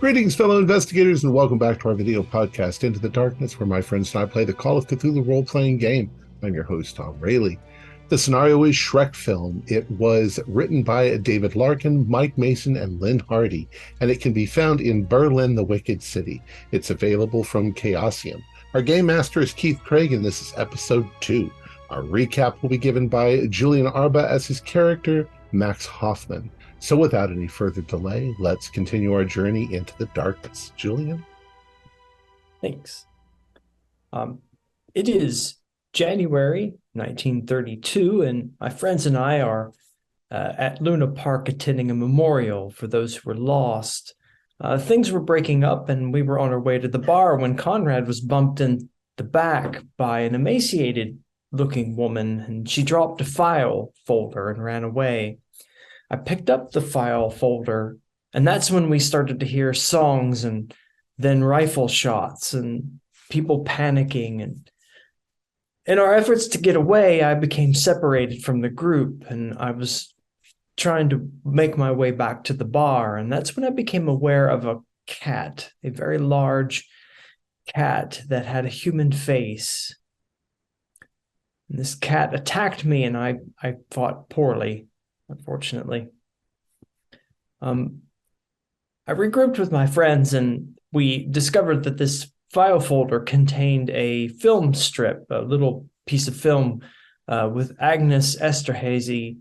Greetings, fellow investigators, and welcome back to our video podcast, Into the Darkness, where my friends and I play the Call of Cthulhu role-playing game. I'm your host, Thom Raley. The scenario is Schreckfilm. It was written by David Larkin, Mike Mason, and Lynn Hardy, and it can be found in Berlin, the Wicked City. It's available from Chaosium. Our game master is Keith Craig, and this is episode 2. Our recap will be given by Julian Arba as his character, Max Hoffman. So without any further delay, let's continue our journey into the darkness. Julian? Thanks. It is January 1932, and my friends and I are at Luna Park attending a memorial for those who were lost. Things were breaking up, and we were on our way to the bar when Conrad was bumped in the back by an emaciated-looking woman, and she dropped a file folder and ran away. I picked up the file folder, and that's when we started to hear songs and then rifle shots and people panicking. And in our efforts to get away, I became separated from the group, and I was trying to make my way back to the bar. And that's when I became aware of a cat, a very large cat that had a human face. And this cat attacked me, and I fought poorly. Unfortunately. I regrouped with my friends, and we discovered that this file folder contained a film strip, a little piece of film with Agnes Esterhazy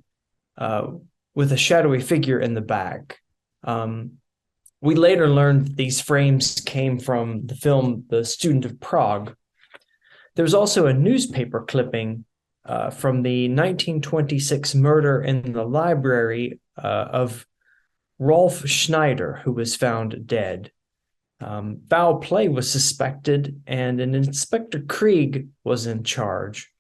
with a shadowy figure in the back. We later learned that these frames came from the film The Student of Prague. There was also a newspaper clipping from the 1926 murder in the library of Rolf Schneider, who was found dead. Foul play was suspected, and an Inspector Krieg was in charge.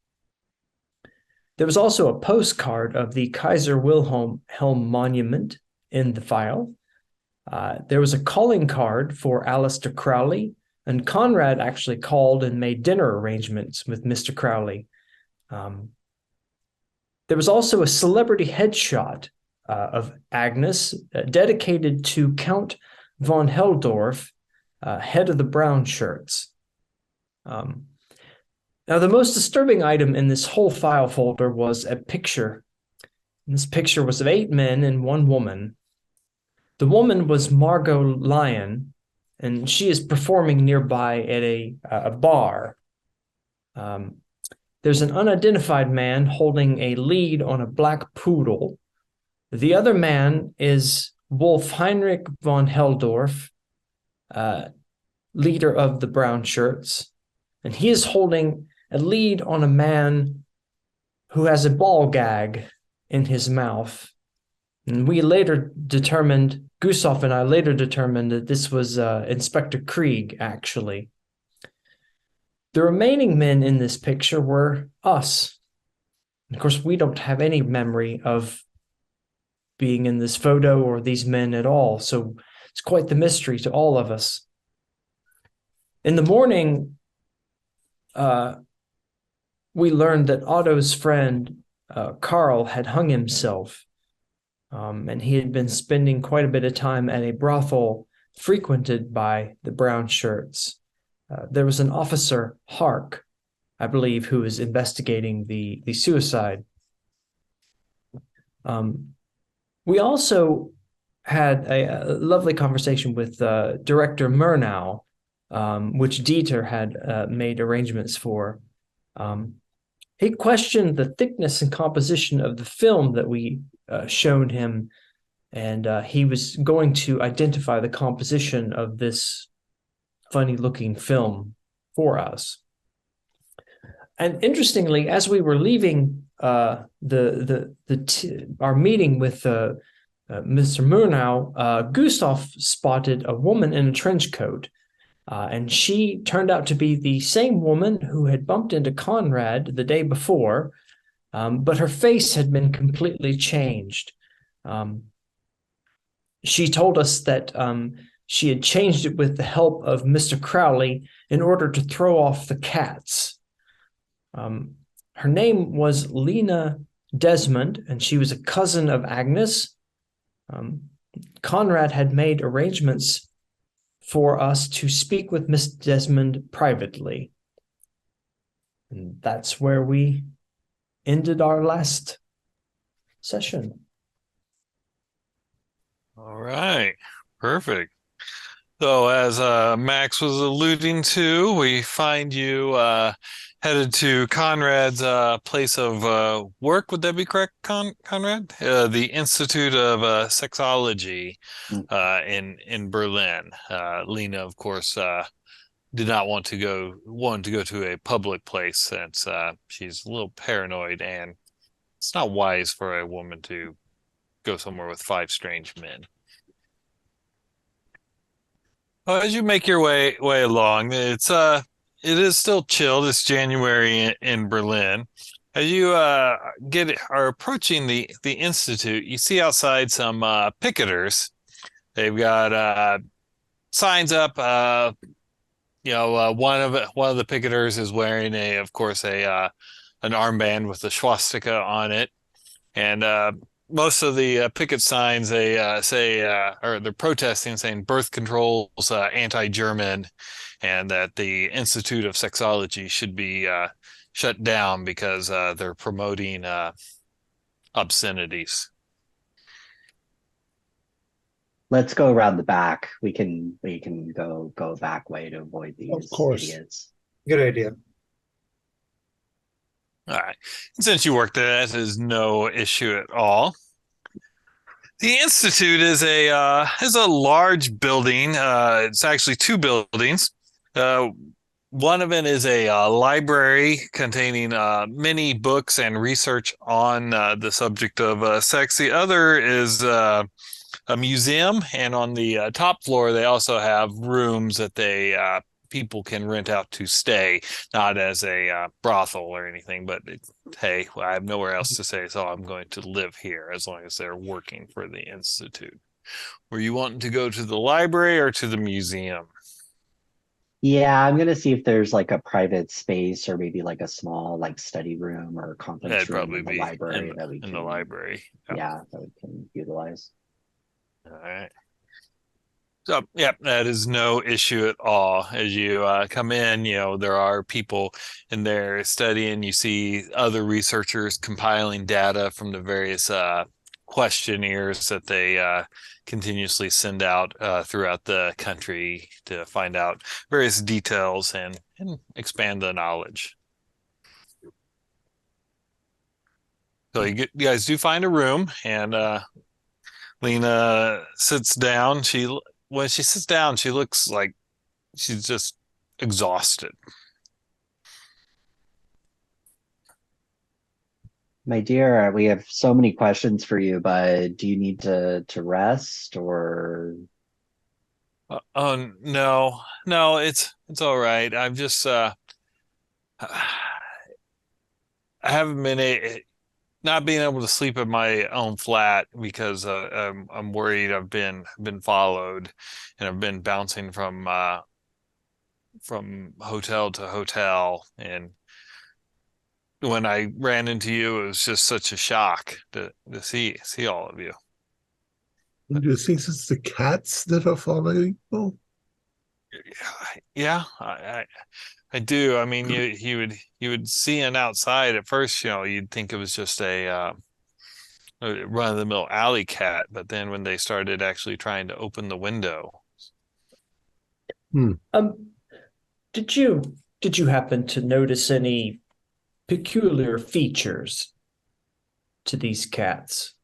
There was also a postcard of the Kaiser Wilhelm monument in the file. There was a calling card for Aleister Crowley, and Conrad actually called and made dinner arrangements with Mr. Crowley. There was also a celebrity headshot of Agnes dedicated to Count von Heldorf, head of the brown shirts. Now, the most disturbing item in this whole file folder was a picture. And this picture was of 8 men and 1 woman. The woman was Margo Lyon, and she is performing nearby at a bar. There's an unidentified man holding a lead on a black poodle. The other man is Wolf Heinrich von Heldorf, leader of the brown shirts, and he is holding a lead on a man who has a ball gag in his mouth. And we later determined, Gusoff and I later determined that this was Inspector Krieg, actually. The remaining men in this picture were us. Of course, we don't have any memory of being in this photo or these men at all, so it's quite the mystery to all of us. In the morning, we learned that Otto's friend, Carl, had hung himself, and he had been spending quite a bit of time at a brothel frequented by the brown shirts. There was an officer, Hark, I believe, who was investigating the suicide. We also had a lovely conversation with director Murnau, which Dieter had made arrangements for. He questioned the thickness and composition of the film that we showed him, and he was going to identify the composition of this funny-looking film for us. And interestingly, as we were leaving our meeting with Mr. Murnau, Gustav spotted a woman in a trench coat, and she turned out to be the same woman who had bumped into Conrad the day before, but her face had been completely changed. She told us that she had changed it with the help of Mr. Crowley in order to throw off the cats. Her name was Lena Desmond, and she was a cousin of Agnes. Conrad had made arrangements for us to speak with Miss Desmond privately. And that's where we ended our last session. All right, perfect. So as Max was alluding to, we find you headed to Conrad's place of work. Would that be correct, Conrad? The Institute of Sexology in Berlin. Lena, of course, did not want to go to a public place since she's a little paranoid, and it's not wise for a woman to go somewhere with 5 strange men. Well, as you make your way along, it is still chilled. It's January in Berlin. As you are approaching the institute, you see outside some picketers. They've got signs up. One of the picketers is wearing of course, an armband with a swastika on it, and most of the picket signs they say, or they're protesting, saying birth control's anti-German, and that the Institute of Sexology should be shut down because they're promoting obscenities. Let's go around the back. We can go back way to avoid these idiots. Good idea. All right. Since you worked there, that is no issue at all. The Institute is a large building. It's actually 2 buildings. One of it is a library containing many books and research on the subject of sex. The other is a museum, and on the top floor, they also have rooms that people can rent out to stay, not as a brothel or anything, but hey, I have nowhere else to stay, so I'm going to live here as long as they're working for the Institute. Were you wanting to go to the library or to the museum? Yeah, I'm gonna see if there's like a private space or maybe like a small like study room or conference That'd room probably in the be library that we in can, the library. yeah, that we can utilize. All right. So, yeah, that is no issue at all. As you come in, there are people in there studying. You see other researchers compiling data from the various questionnaires that they continuously send out throughout the country to find out various details and expand the knowledge. So you guys do find a room, and Lena sits down. When she sits down, she looks like she's just exhausted. My dear, we have so many questions for you, but do you need to rest or? Oh no, it's all right. I'm just I haven't been not being able to sleep in my own flat because I'm worried I've been followed, and I've been bouncing from hotel to hotel, and when I ran into you, it was just such a shock to see all of you. Do you think it's the cats that are following you? Yeah, I do. I mean, you would see an outside at first. You'd think it was just a run-of-the-mill alley cat, but then when they started actually trying to open the window. Did you happen to notice any peculiar features to these cats?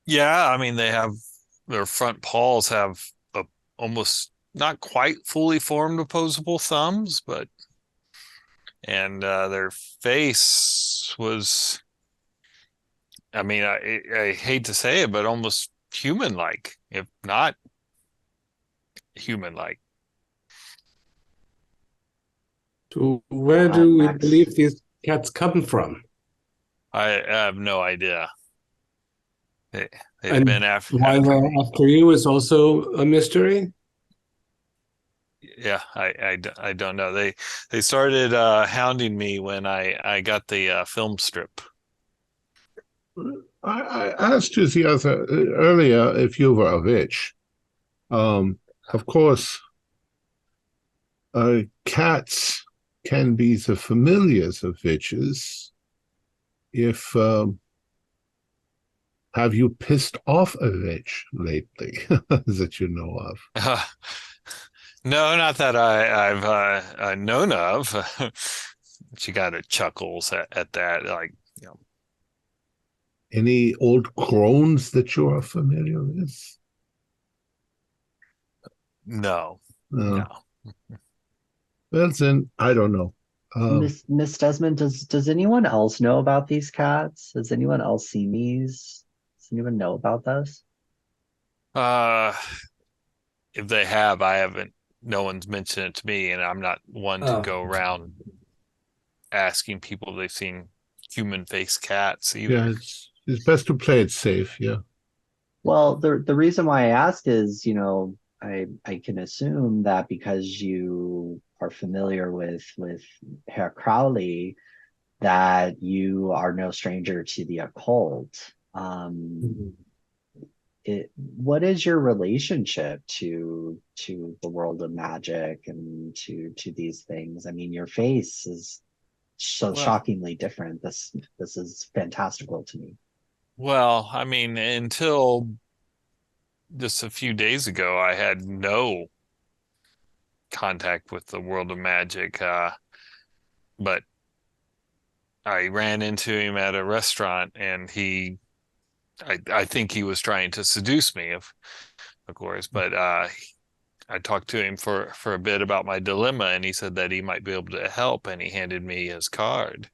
Yeah, I mean, their front paws have almost not quite fully formed opposable thumbs, and their face was, I mean, I hate to say it, but almost human-like, if not human-like. So where do we believe these cats come from? I have no idea. They've And been after why they're me. after you is also a mystery. Yeah, I don't know. They started hounding me when I got the film strip. I asked you the other earlier if you were a witch. Of course, cats can be the familiars of witches. If have you pissed off a witch lately that you know of? No, not that I've known of. She kind of chuckles at that, like, you know. Any old crones that you are familiar with? No, no. Well, then I don't know. Miss Desmond, does anyone else know about these cats? Has anyone else seen these? Does anyone know about this? If they have, I haven't. No one's mentioned it to me, and I'm not one to go around asking people if they've seen human-faced cats either. Yeah, it's best to play it safe. Yeah. Well, the reason why I asked is, I can assume that because you are familiar with Herr Crowley, that you are no stranger to the occult. What is your relationship to the world of magic and to these things? I mean, your face is so shockingly different. This is fantastical to me. Well, I mean, until just a few days ago, I had no contact with the world of magic, but I ran into him at a restaurant, and I think he was trying to seduce me, of course, but I talked to him for a bit about my dilemma, and he said that he might be able to help, and he handed me his card.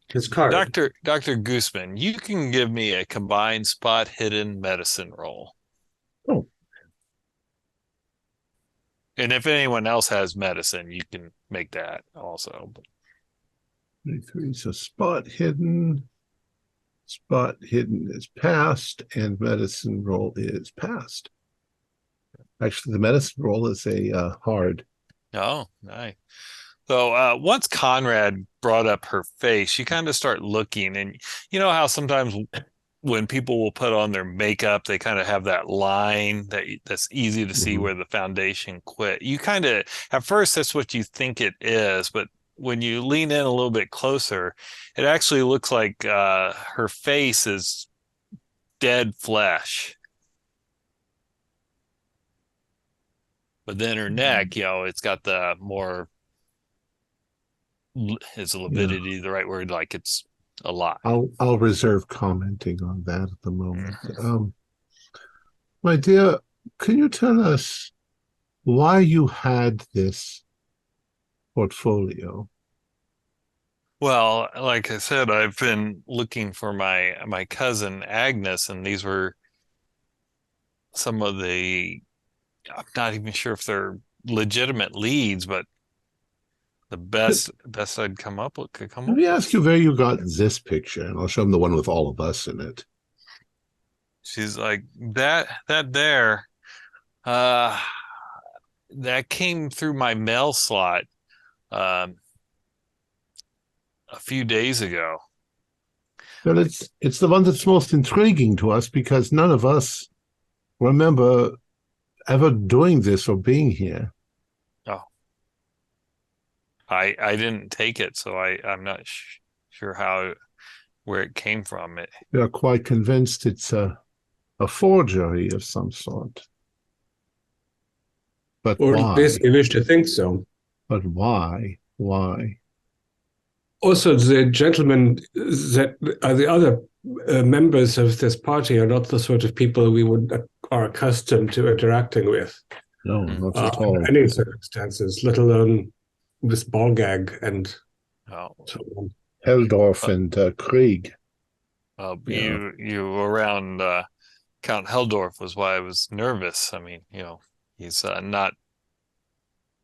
His card. Dr. Gooseman, you can give me a combined spot hidden medicine roll. Oh. And if anyone else has medicine, you can make that also. 23, so spot hidden is passed, and medicine roll is passed. Actually, the medicine roll is a hard. Oh, nice. So once Conrad brought up her face, you kind of start looking, and you know how sometimes when people will put on their makeup, they kind of have that line that's easy to see where the foundation quit. You kind of, at first, that's what you think it is, but when you lean in a little bit closer, it actually looks like her face is dead flesh. But then her neck, it's got the more, is lividity the right word? Like it's alive. I'll reserve commenting on that at the moment. My dear, can you tell us why you had this portfolio? Well, like I said, I've been looking for my cousin Agnes, and these were some of the, I'm not even sure if they're legitimate leads, but the best I'd come up with could come up. Let me ask you where you got this picture, and I'll show him the one with all of us in it. She's like, that there, that came through my mail slot a few days ago. Well, it's the one that's most intriguing to us because none of us remember ever doing this or being here. Oh, I didn't take it, so I'm not sure where it came from. We are quite convinced it's a forgery of some sort. But or why? at least we wish to think so. But why? Why? Also, the gentlemen that are the other members of this party are not the sort of people we are accustomed to interacting with. No, not at all. In any circumstances, let alone this ball gag and so on. Heldorf and Krieg. You around Count Heldorf was why I was nervous. I mean, he's not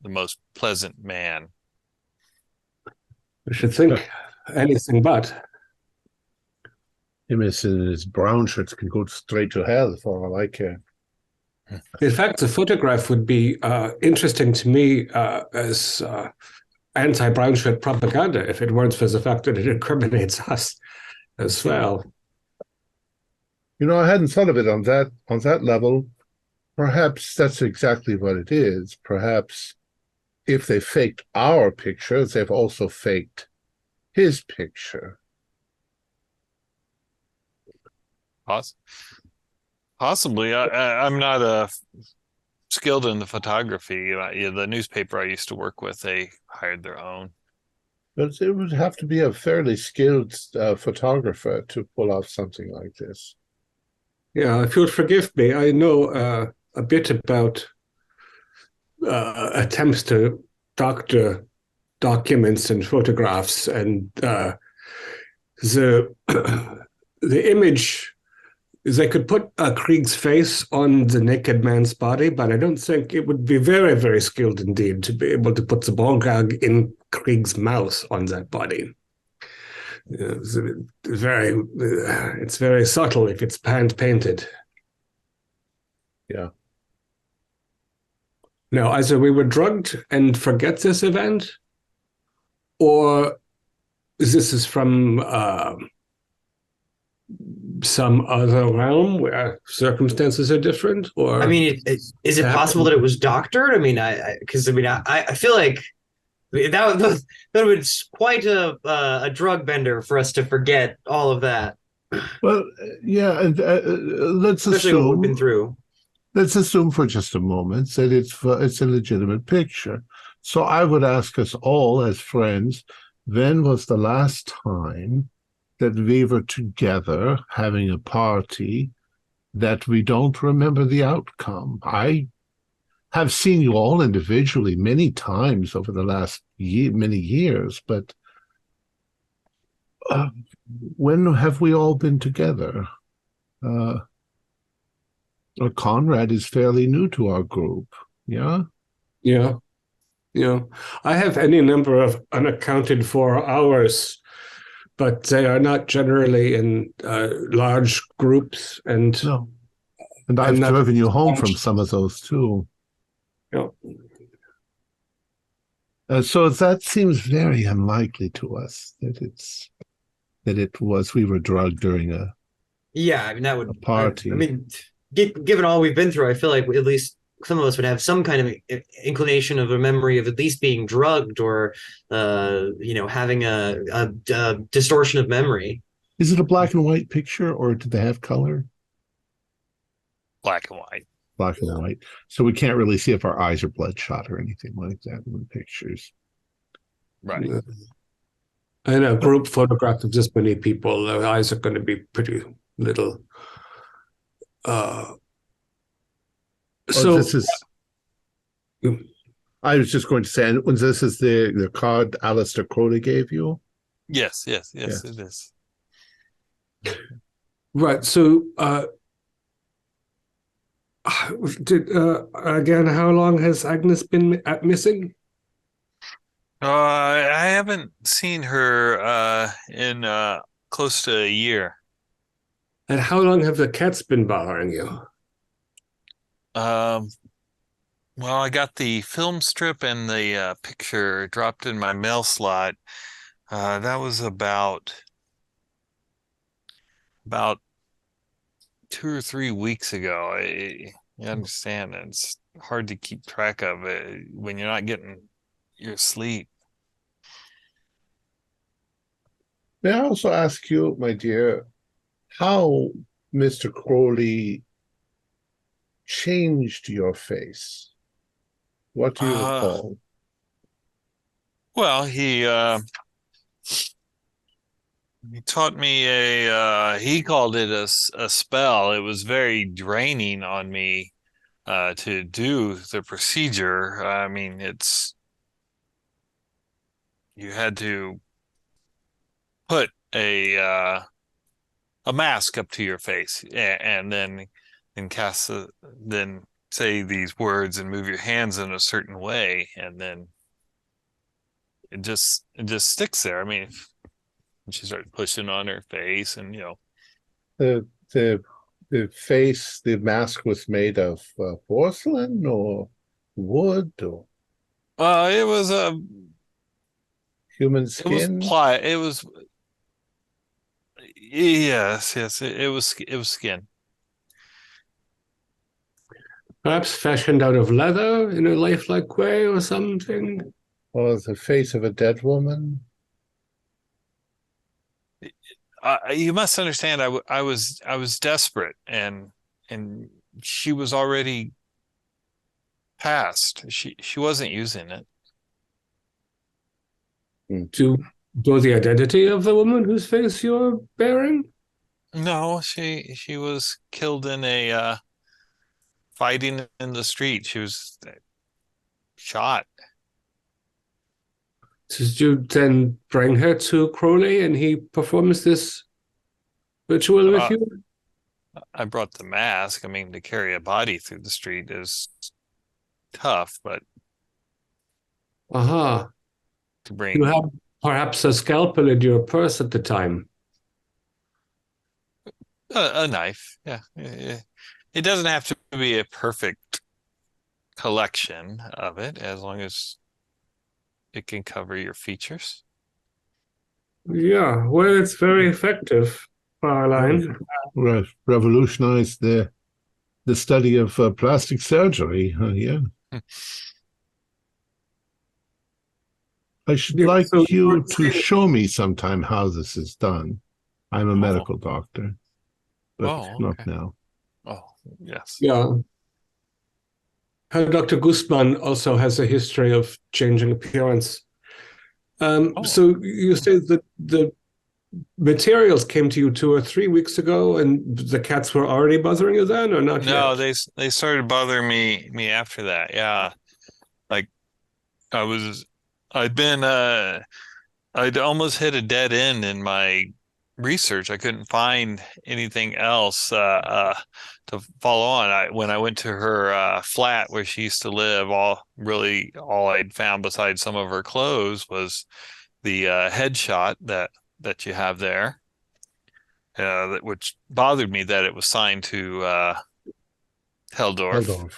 the most pleasant man. I should think anything but. Him in his brown shirts can go straight to hell for all I care. In fact, the photograph would be interesting to me as anti-brown shirt propaganda if it weren't for the fact that it incriminates us. as well. I hadn't thought of it on that level. Perhaps that's exactly what it is. Perhaps if they faked our pictures, they've also faked his picture. Possibly. I'm not skilled in the photography. The newspaper I used to work with, they hired their own. But it would have to be a fairly skilled photographer to pull off something like this. Yeah, if you'll forgive me, I know a bit about attempts to doctor documents and photographs, and the the image is they could put Krieg's face on the naked man's body, but I don't think it would be very, very skilled indeed to be able to put the ball gag in Krieg's mouth on that body. It's very subtle if it's hand painted. Yeah. Now, either we were drugged and forget this event, or this is from some other realm where circumstances are different. Or I mean, is it possible that it was doctored? I mean, I feel like that would have been quite a drug bender for us to forget all of that. Well, yeah, and let's Especially assume what we've been through. Let's assume for just a moment that it's a legitimate picture. So I would ask us all as friends, when was the last time that we were together having a party that we don't remember the outcome? I have seen you all individually many times over the last many years, but when have we all been together? Conrad is fairly new to our group, yeah? Yeah. I have any number of unaccounted for hours, but they are not generally in large groups. And no. And I've driven you home from some of those too. Yeah. So that seems very unlikely to us that we were drugged during a I mean, that would a party. I mean, given all we've been through, I feel like at least some of us would have some kind of inclination of a memory of at least being drugged or, having a distortion of memory. Is it a black and white picture, or do they have color? Black and white. Black and white. So we can't really see if our eyes are bloodshot or anything like that in the pictures. Right. In a group photograph of this many people, their eyes are going to be pretty little. This is. I was just going to say, this is the card Alistair Crowley gave you. Yes, it is. Right. So, again, how long has Agnes been missing? I haven't seen her in close to a year. And how long have the cats been bothering you? Well, I got the film strip and the picture dropped in my mail slot. That was about 2 or 3 weeks ago. You understand, it's hard to keep track of it when you're not getting your sleep. May I also ask you, my dear, how Mr. Crowley changed your face? What do you recall? Well, he taught me he called it a spell. It was very draining on me to do the procedure. I mean, you had to put a mask up to your face and then then say these words and move your hands in a certain way, and then it just sticks there. I mean, she started pushing on her face, and the face, the mask was made of porcelain or wood or it was a human skin. It was Yes, it was skin. Perhaps fashioned out of leather in a lifelike way or something. Or the face of a dead woman? You must understand. I was desperate, and she was already passed. She wasn't using it. To know the identity of the woman whose face you're bearing? No, she was killed in a fighting in the street. She was shot. Did you then bring her to Crowley and he performs this ritual with Uh, you? I brought the mask. I mean, to carry a body through the street is tough, but Aha. to You bring have perhaps a scalpel in your purse at the time. a knife, yeah. It doesn't have to be a perfect collection of it, as long as it can cover your features. Yeah, well, it's very effective, Caroline. Revolutionized the study of plastic surgery. Yeah. I should Yeah, like so you to show me sometime how this is done. I'm a Oh. medical doctor, but Oh, not okay. now. Oh, yes. Yeah. Dr. Guzman also has a history of changing appearance. Oh. So you say that the materials came to you 2 or 3 weeks ago, and the cats were already bothering you then, or not No, yet? they started bothering me after that. Yeah. Like I was I'd been I'd almost hit a dead end in my research. I couldn't find anything else to follow on. When I went to her flat where she used to live, all I'd found besides some of her clothes was the headshot that you have there, which bothered me that it was signed to Heldorf. Heldorf.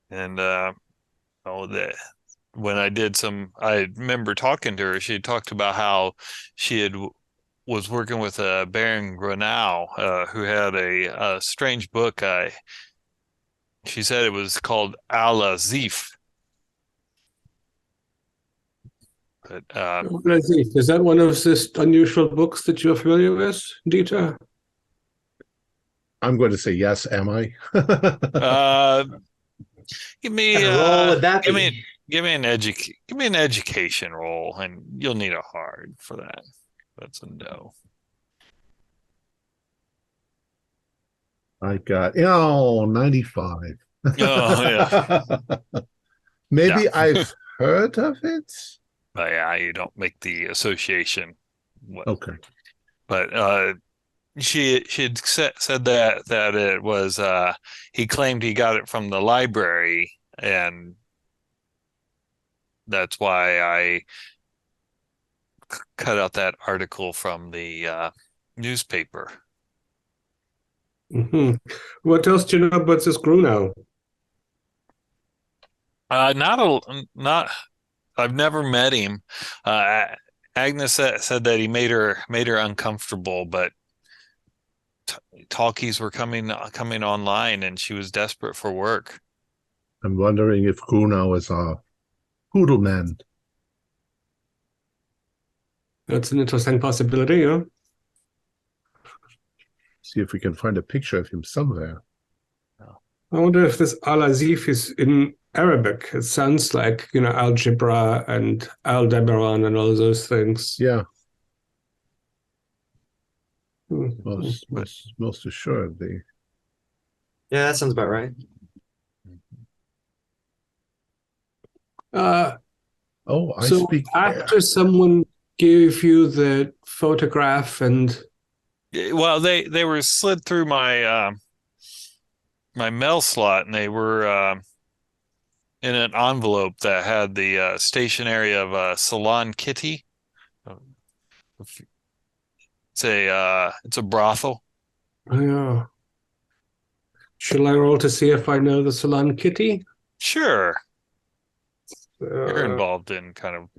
And oh, when I remember talking to her. She had talked about how she was working with Baron Granau, who had a strange book. She said it was called Al-Azif. But Is that one of these unusual books that you're familiar with, Dieter? I'm going to say yes. Am I? give me What kind of role would that give be? me give me an education role, and you'll need a hard for that. That's a no. I got 95. Oh yeah. Maybe No. I've heard of it. But yeah, you don't make the association. Okay. But she had said that it was he claimed he got it from the library, and that's why I cut out that article from the newspaper. Mm-hmm. What else do you know about this Grunau? Not. I've never met him. Agnes said that he made her uncomfortable, but talkies were coming online, and she was desperate for work. I'm wondering if Grunau is a poodle man. That's an interesting possibility, yeah. See if we can find a picture of him somewhere. I wonder if this Al-Azif is in Arabic. It sounds like, algebra and Aldebaran and all those things. Yeah, Mm-hmm. most assuredly. Yeah, that sounds about right. I So speak. after someone gave you the photograph and Well, they were slid through my my mail slot, and they were in an envelope that had the stationery of Salon Kitty. It's a brothel. yeah. Shall I roll to see if I know the Salon Kitty? Sure, you're Uh, involved in kind of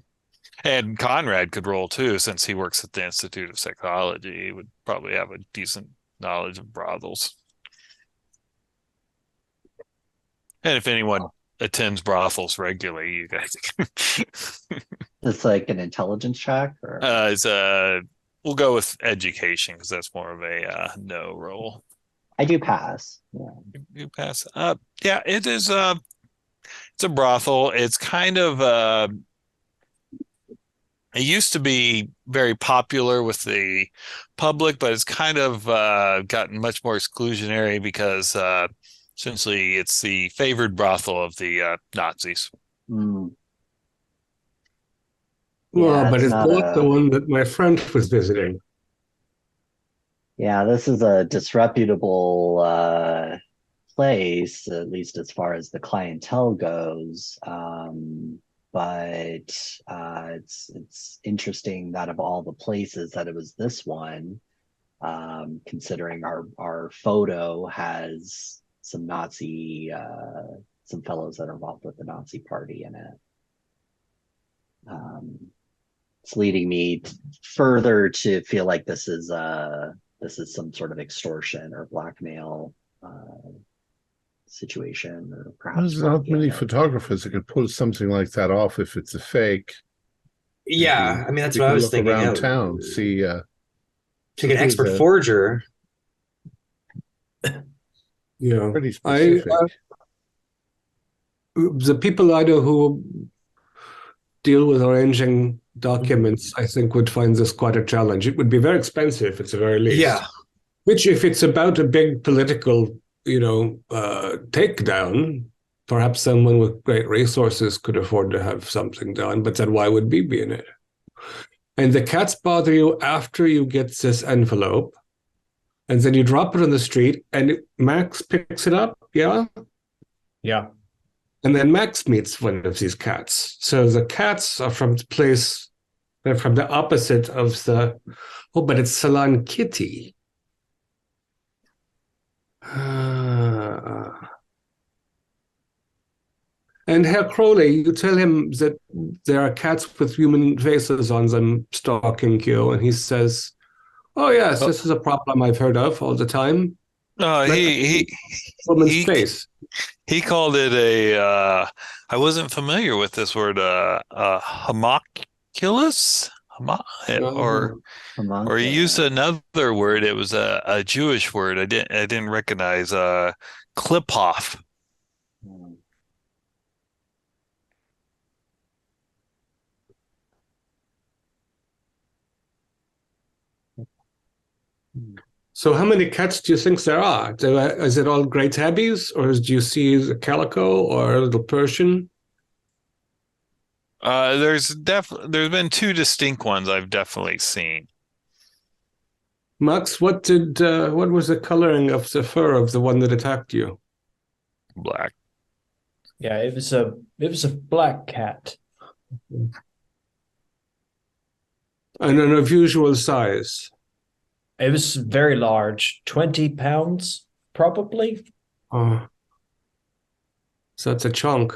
And Conrad could roll too, since he works at the Institute of Psychology. He would probably have a decent knowledge of brothels. And if anyone attends brothels regularly, you guys It's like an intelligence check, or we'll go with education because that's more of a no roll. I do pass. Yeah. You pass. Yeah, it is. It's a brothel. It's kind of. It used to be very popular with the public, but it's kind of gotten much more exclusionary because essentially it's the favored brothel of the Nazis. Mm. Well, Yeah, but it's it's not not the one that my friend was visiting. Yeah, this is a disreputable place, at least as far as the clientele goes. But it's interesting that of all the places that it was this one, considering our photo has some Nazi some fellows that are involved with the Nazi party in it. It's leading me further to feel like this is some sort of extortion or blackmail situation, or perhaps There's not many propaganda. photographers that could pull something like that off if it's a fake. Yeah, I mean that's We what I could was look thinking. around town, see. Take an who's expert a- forger. Yeah, Pretty specific. The people I know who deal with arranging documents, I think, would find this quite a challenge. It would be very expensive at the very least. Yeah. Which, if it's about a big political, takedown, perhaps someone with great resources could afford to have something done. But then why would we be in it? And the cats bother you after you get this envelope, and then you drop it on the street, and Max picks it up. Yeah. Yeah. And then Max meets one of these cats. So the cats are from the place, they're from the opposite of but it's Salon Kitty. And Herr Crowley, you tell him that there are cats with human faces on them stalking you, and he says, "Oh yes, this is a problem I've heard of all the time." No, Woman's he face. he called it I wasn't familiar with this word, homunculus, or he used another word. It was a Jewish word. I didn't recognize, Kliphoff. So how many cats do you think there are? Is it all Great Tabbies, or do you see a calico or a little Persian? There's been two distinct ones I've definitely seen. Max, what was the coloring of the fur of the one that attacked you? Black. Yeah, it was a black cat. And an unusual size. It was very large, 20 pounds, probably. Oh, so it's a chunk.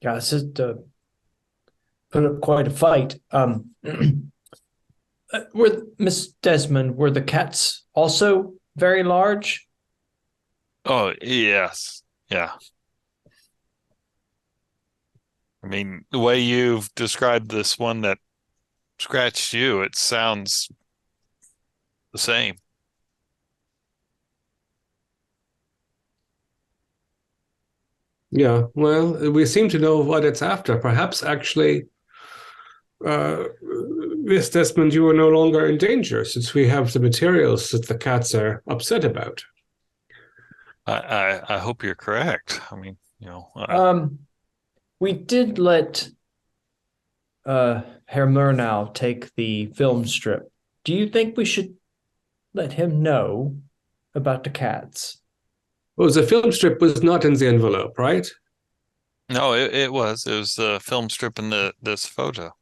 Yeah, it's just put up quite a fight. Were Miss Desmond, were the cats also very large? Oh, yes. Yeah. I mean, the way you've described this one that scratched you, it sounds the same. Yeah, well, we seem to know what it's after. Perhaps actually, Miss Desmond, you are no longer in danger since we have the materials that the cats are upset about. I hope you're correct. I mean, we did let Herr Murnau take the film strip. Do you think we should let him know about the cats? Well, the film strip was not in the envelope, right? No, it was the film strip in this photo.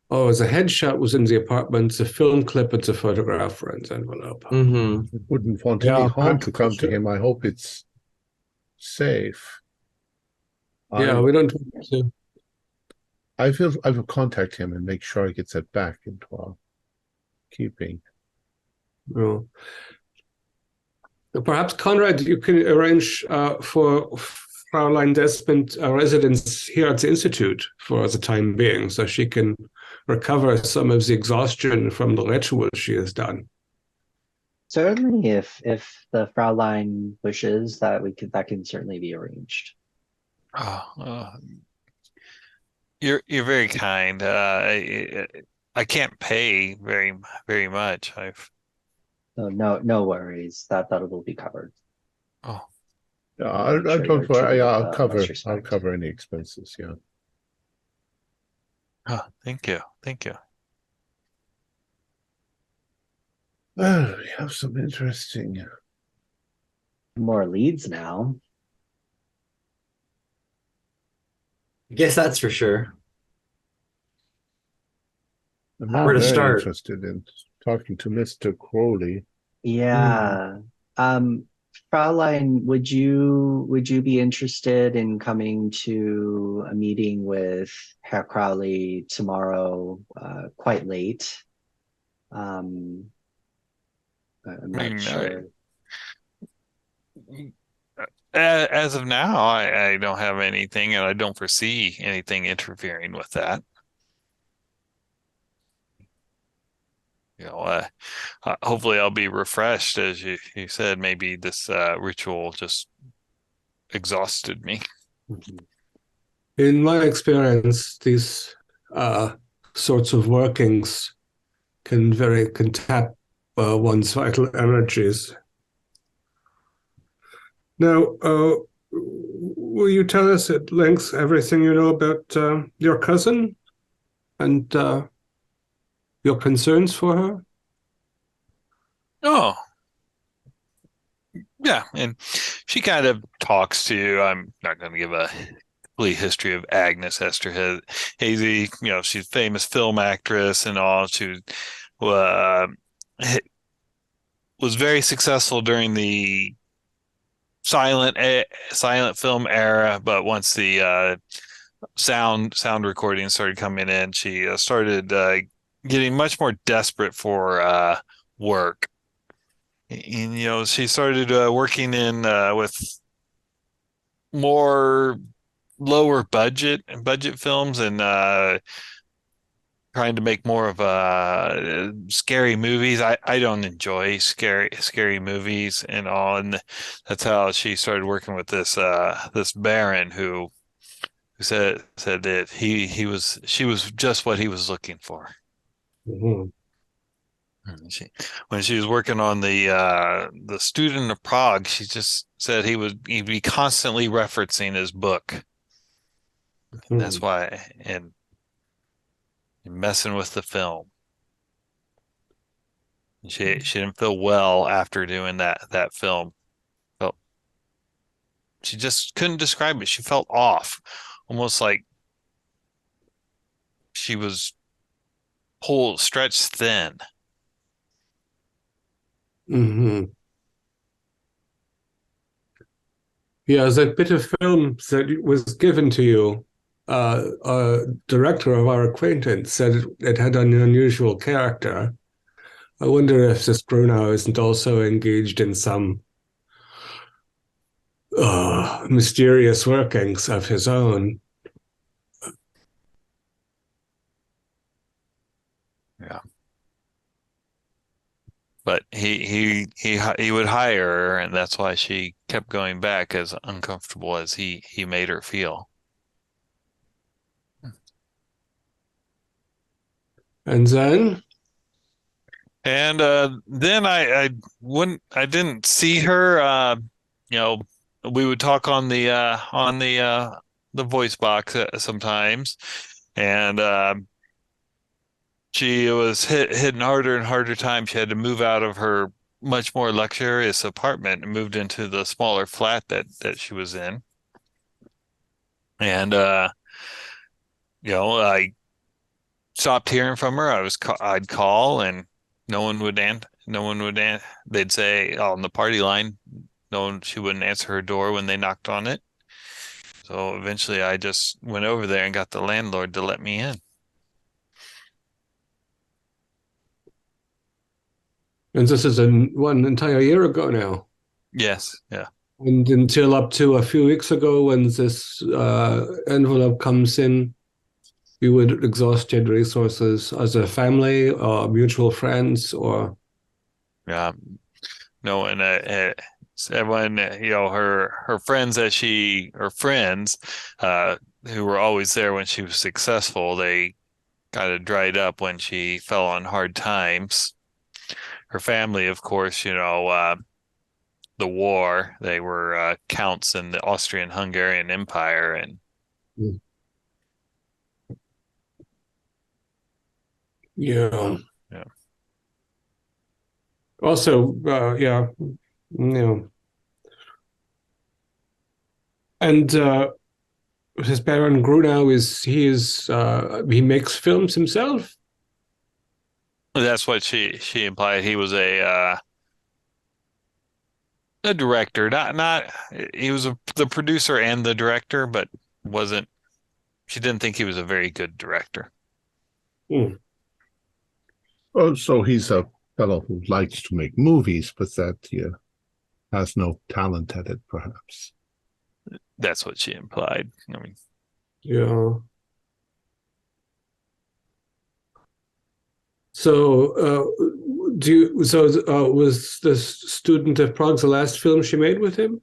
Oh, the headshot was in the apartment. The film clip and the photograph were in the envelope. Mm-hmm. Wouldn't want any harm to come to him. I hope it's safe. Yeah, we don't want to. I will contact him and make sure he gets it back into our keeping. Well, perhaps Conrad, you can arrange for Fraulein Desmond a residence here at the Institute for the time being, so she can recover some of the exhaustion from the ritual she has done. Certainly, if the Fraulein wishes, that can certainly be arranged. You're very kind. I can't pay very much. No worries. That will be covered. Oh, Yeah, Make sure don't you're worry. treated with, I'll cover. most I'll respect. cover any expenses. Yeah. thank you. Oh, we have some interesting. More leads now. I guess that's for sure. I'm Where to very start? interested in talking to Mr. Crowley. Yeah. Fraulein, would you be interested in coming to a meeting with Herr Crowley tomorrow, quite late? I'm not sure. As of now, I don't have anything, and I don't foresee anything interfering with that. Hopefully I'll be refreshed, as you said. Maybe this ritual just exhausted me. In my experience, these sorts of workings can tap one's vital energies. Now, will you tell us at length everything you know about your cousin and your concerns for her? Oh, yeah, and she kind of talks to. I'm not going to give a complete history of Agnes Esther Hazy. She's a famous film actress and all. She uh, was very successful during the silent film era, but once the sound recording started coming in, she started getting much more desperate for work. And she started working in with more lower budget films, and trying to make more of scary movies. I don't enjoy scary movies and all, and that's how she started working with this Baron who said that she was just what he was looking for. Mm-hmm. When she was working on the Student of Prague, she just said he'd be constantly referencing his book. And that's why, and messing with the film. She didn't feel well after doing that film. She just couldn't describe it. She felt off, almost like she was stretched thin. Mm-hmm. Yeah, that bit of film that was given to you, a director of our acquaintance said it had an unusual character. I wonder if this Brunau isn't also engaged in some mysterious workings of his own. Yeah. But he would hire her, and that's why she kept going back, as uncomfortable as he made her feel. And then then I didn't see her. We would talk on the voice box sometimes, and she was hitting harder and harder time. She had to move out of her much more luxurious apartment and moved into the smaller flat that she was in. And I stopped hearing from her. I'd call, and no one would they'd say on the party line, she wouldn't answer her door when they knocked on it. So eventually I just went over there and got the landlord to let me in. And this is one entire year ago now. Yes, yeah. And until up to a few weeks ago, when this envelope comes in, you would exhausted resources as a family or mutual friends or... Yeah. No, and everyone, her friends her friends, who were always there when she was successful, they kind of dried up when she fell on hard times. Her family, of course, the war, they were counts in the Austrian-Hungarian Empire, and yeah. Yeah. Also, yeah. And his Baron Grunau he makes films himself. That's what she implied. He was a director, not he was the producer and the director, but wasn't. She didn't think he was a very good director. Oh, so he's a fellow who likes to make movies, but that has no talent at it, perhaps. That's what she implied. I mean, yeah. So, was the Student of Prague the last film she made with him?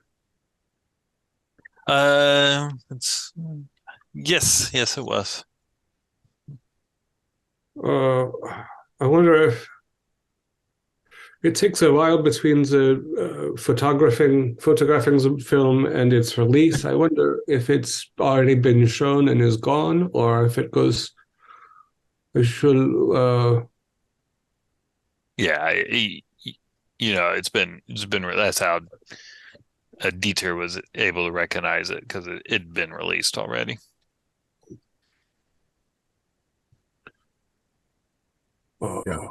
Yes, it was. I wonder if it takes a while between the photographing the film and its release. I wonder if it's already been shown and is gone, or if it goes. Yeah, it's been. That's how Dieter was able to recognize it, because it'd been released already. Yeah.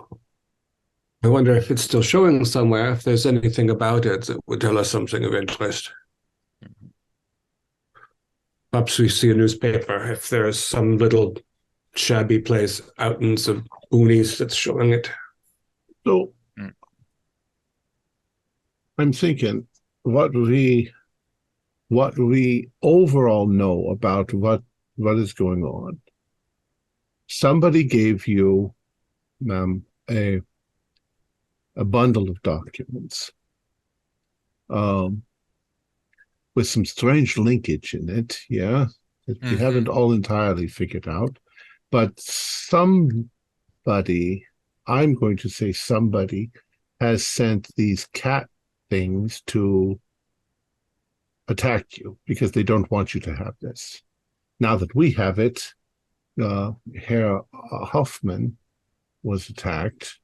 I wonder if it's still showing somewhere, if there's anything about it that would tell us something of interest. Perhaps we see a newspaper, if there's some little shabby place out in the boonies that's showing it. So I'm thinking what we overall know about what is going on. Somebody gave you, ma'am, a bundle of documents with some strange linkage in it, yeah, that we haven't all entirely figured out. But somebody, I'm going to say somebody, has sent these cat things to attack you because they don't want you to have this. Now that we have it, Herr Hoffman was attacked.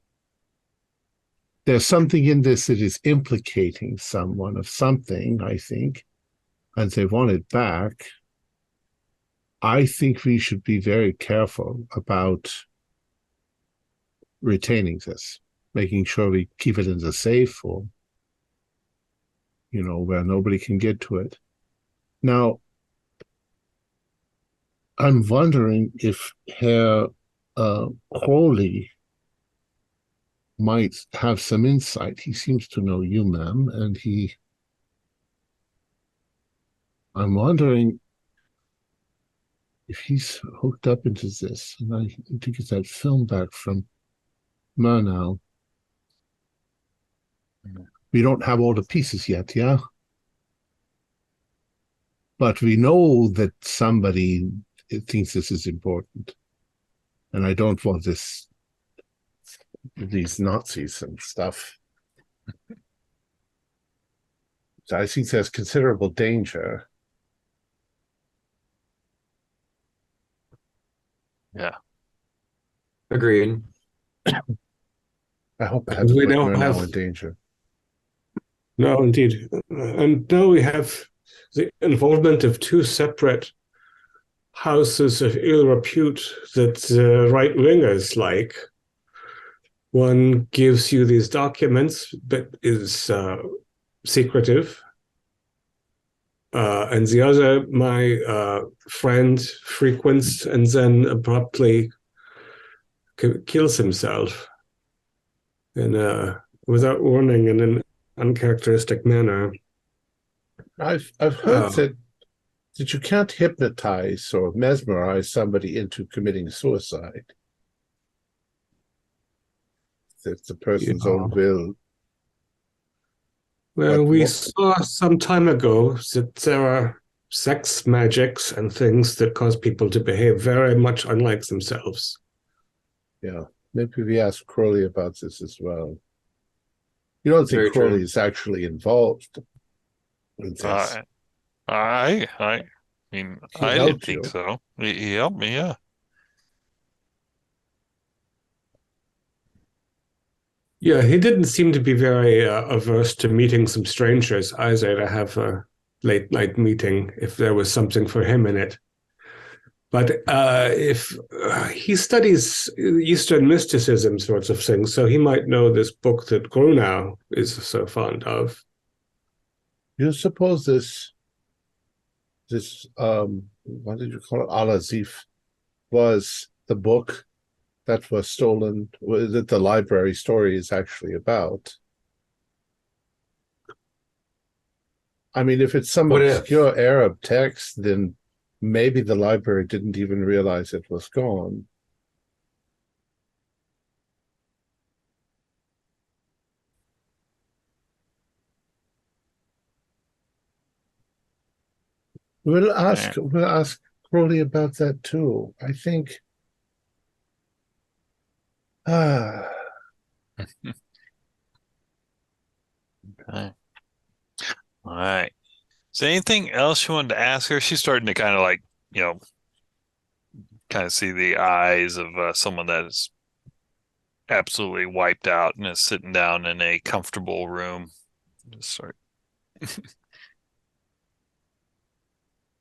There's something in this that is implicating someone of something, I think, and they want it back. I think we should be very careful about retaining this, making sure we keep it in the safe, or where nobody can get to it. Now, I'm wondering if Herr Crowley might have some insight. He seems to know you, ma'am, and I'm wondering if he's hooked up into this. And I need to get that film back from Murnau. We don't have all the pieces yet, yeah? But we know that somebody thinks this is important. And I don't want these Nazis and stuff. So I think there's considerable danger. Yeah. Agreed. I hope I haven't put Murnau in danger. No, indeed. And now we have the involvement of two separate houses of ill repute that right-wingers like. One gives you these documents but is secretive. and the other, my friend, frequents and then abruptly kills himself without warning in an uncharacteristic manner. I've heard that you can't hypnotize or mesmerize somebody into committing suicide. It's the person's own will. Well, we saw some time ago that there are sex magics and things that cause people to behave very much unlike themselves. Yeah, maybe we ask Crowley about this as well. You don't think Crowley is actually involved in this? I mean, I didn't think so. He helped me, yeah. Yeah, he didn't seem to be very averse to meeting some strangers either, to have a late night meeting if there was something for him in it. But if he studies Eastern mysticism sorts of things, so he might know this book that Grunau is so fond of. You suppose this what did you call it? Al-Azif was the book that was stolen, that the library story is actually about? I mean, if it's some obscure Arab text, then maybe the library didn't even realize it was gone. We'll ask Crowley about that too. I think. Okay. All right. Is there anything else you wanted to ask her? She's starting to kind of like, kind of see the eyes of someone that is absolutely wiped out and is sitting down in a comfortable room. Just start.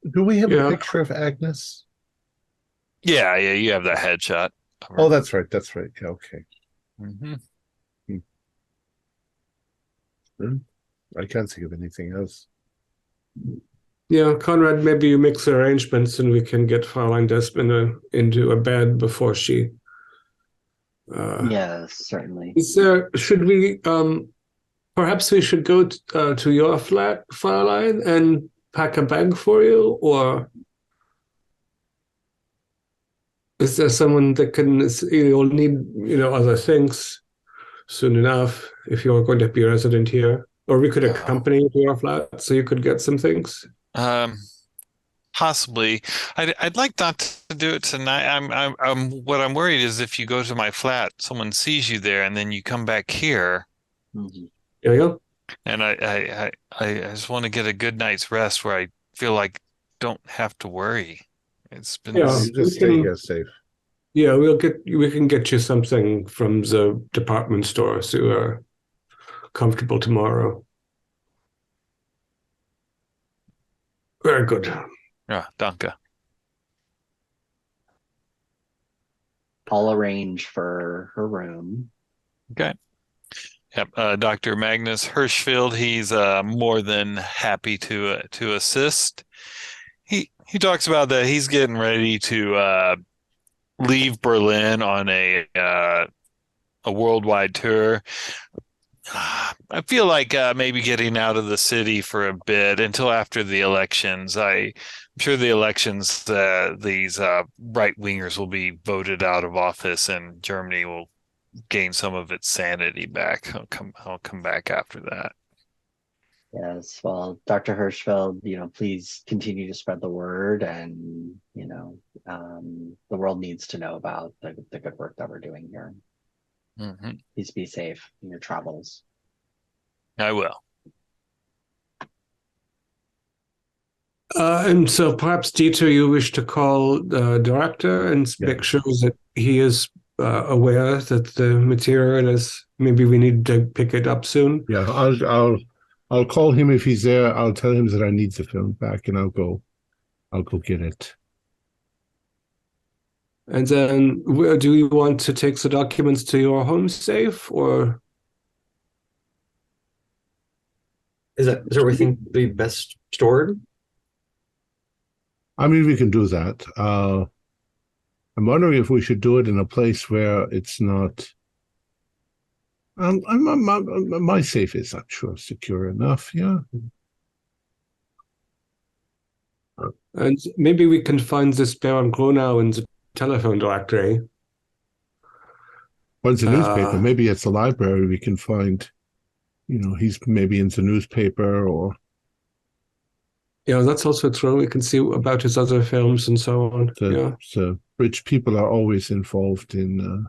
Do we have a picture of Agnes? Yeah, you have that headshot. Oh, that's right. Yeah, okay. I can't think of anything else. Yeah, Conrad, maybe you make the arrangements and we can get Fraulein Desmond into a bed before she... yes, certainly. Should we... perhaps we should go to your flat, Fraulein, and pack a bag for you, or... Is there someone that can... You'll need, other things soon enough if you're going to be a resident here. Or we could accompany you to your flat so you could get some things. Possibly. I'd like not to do it tonight. What I'm worried is if you go to my flat, someone sees you there, and then you come back here. Mm-hmm. There you go. And I just want to get a good night's rest where I feel like I don't have to worry. It's been you just stay here safe. Yeah, we can get you something from the department store so you're comfortable tomorrow. Very good. Yeah, danke. I'll arrange for her room. Okay. Yep. Dr. Magnus Hirschfeld, he's more than happy to assist. He talks about that he's getting ready to leave Berlin on a worldwide tour. I feel like maybe getting out of the city for a bit until after the elections. I'm sure the elections, these right-wingers will be voted out of office and Germany will gain some of its sanity back. I'll come back after that. Yes, well, Dr. Hirschfeld, please continue to spread the word, and the world needs to know about the good work that we're doing here. Mm-hmm. Please be safe in your travels. I will. And so perhaps, Dieter, you wish to call the director and make sure that he is aware that the material is, maybe we need to pick it up soon. Yeah, I'll call him if he's there. I'll tell him that I need the film back, and I'll go get it. And then, do you want to take the documents to your home safe, or is that where we think be best stored? I mean, we can do that. I'm wondering if we should do it in a place where it's not. My safe is, I'm sure, secure enough. Yeah. And maybe we can find this Baron Grunau in the telephone directory. What's the newspaper? Maybe it's the library. We can find. He's maybe in the newspaper or. Yeah, that's also true. We can see about his other films and so on. So rich people are always involved in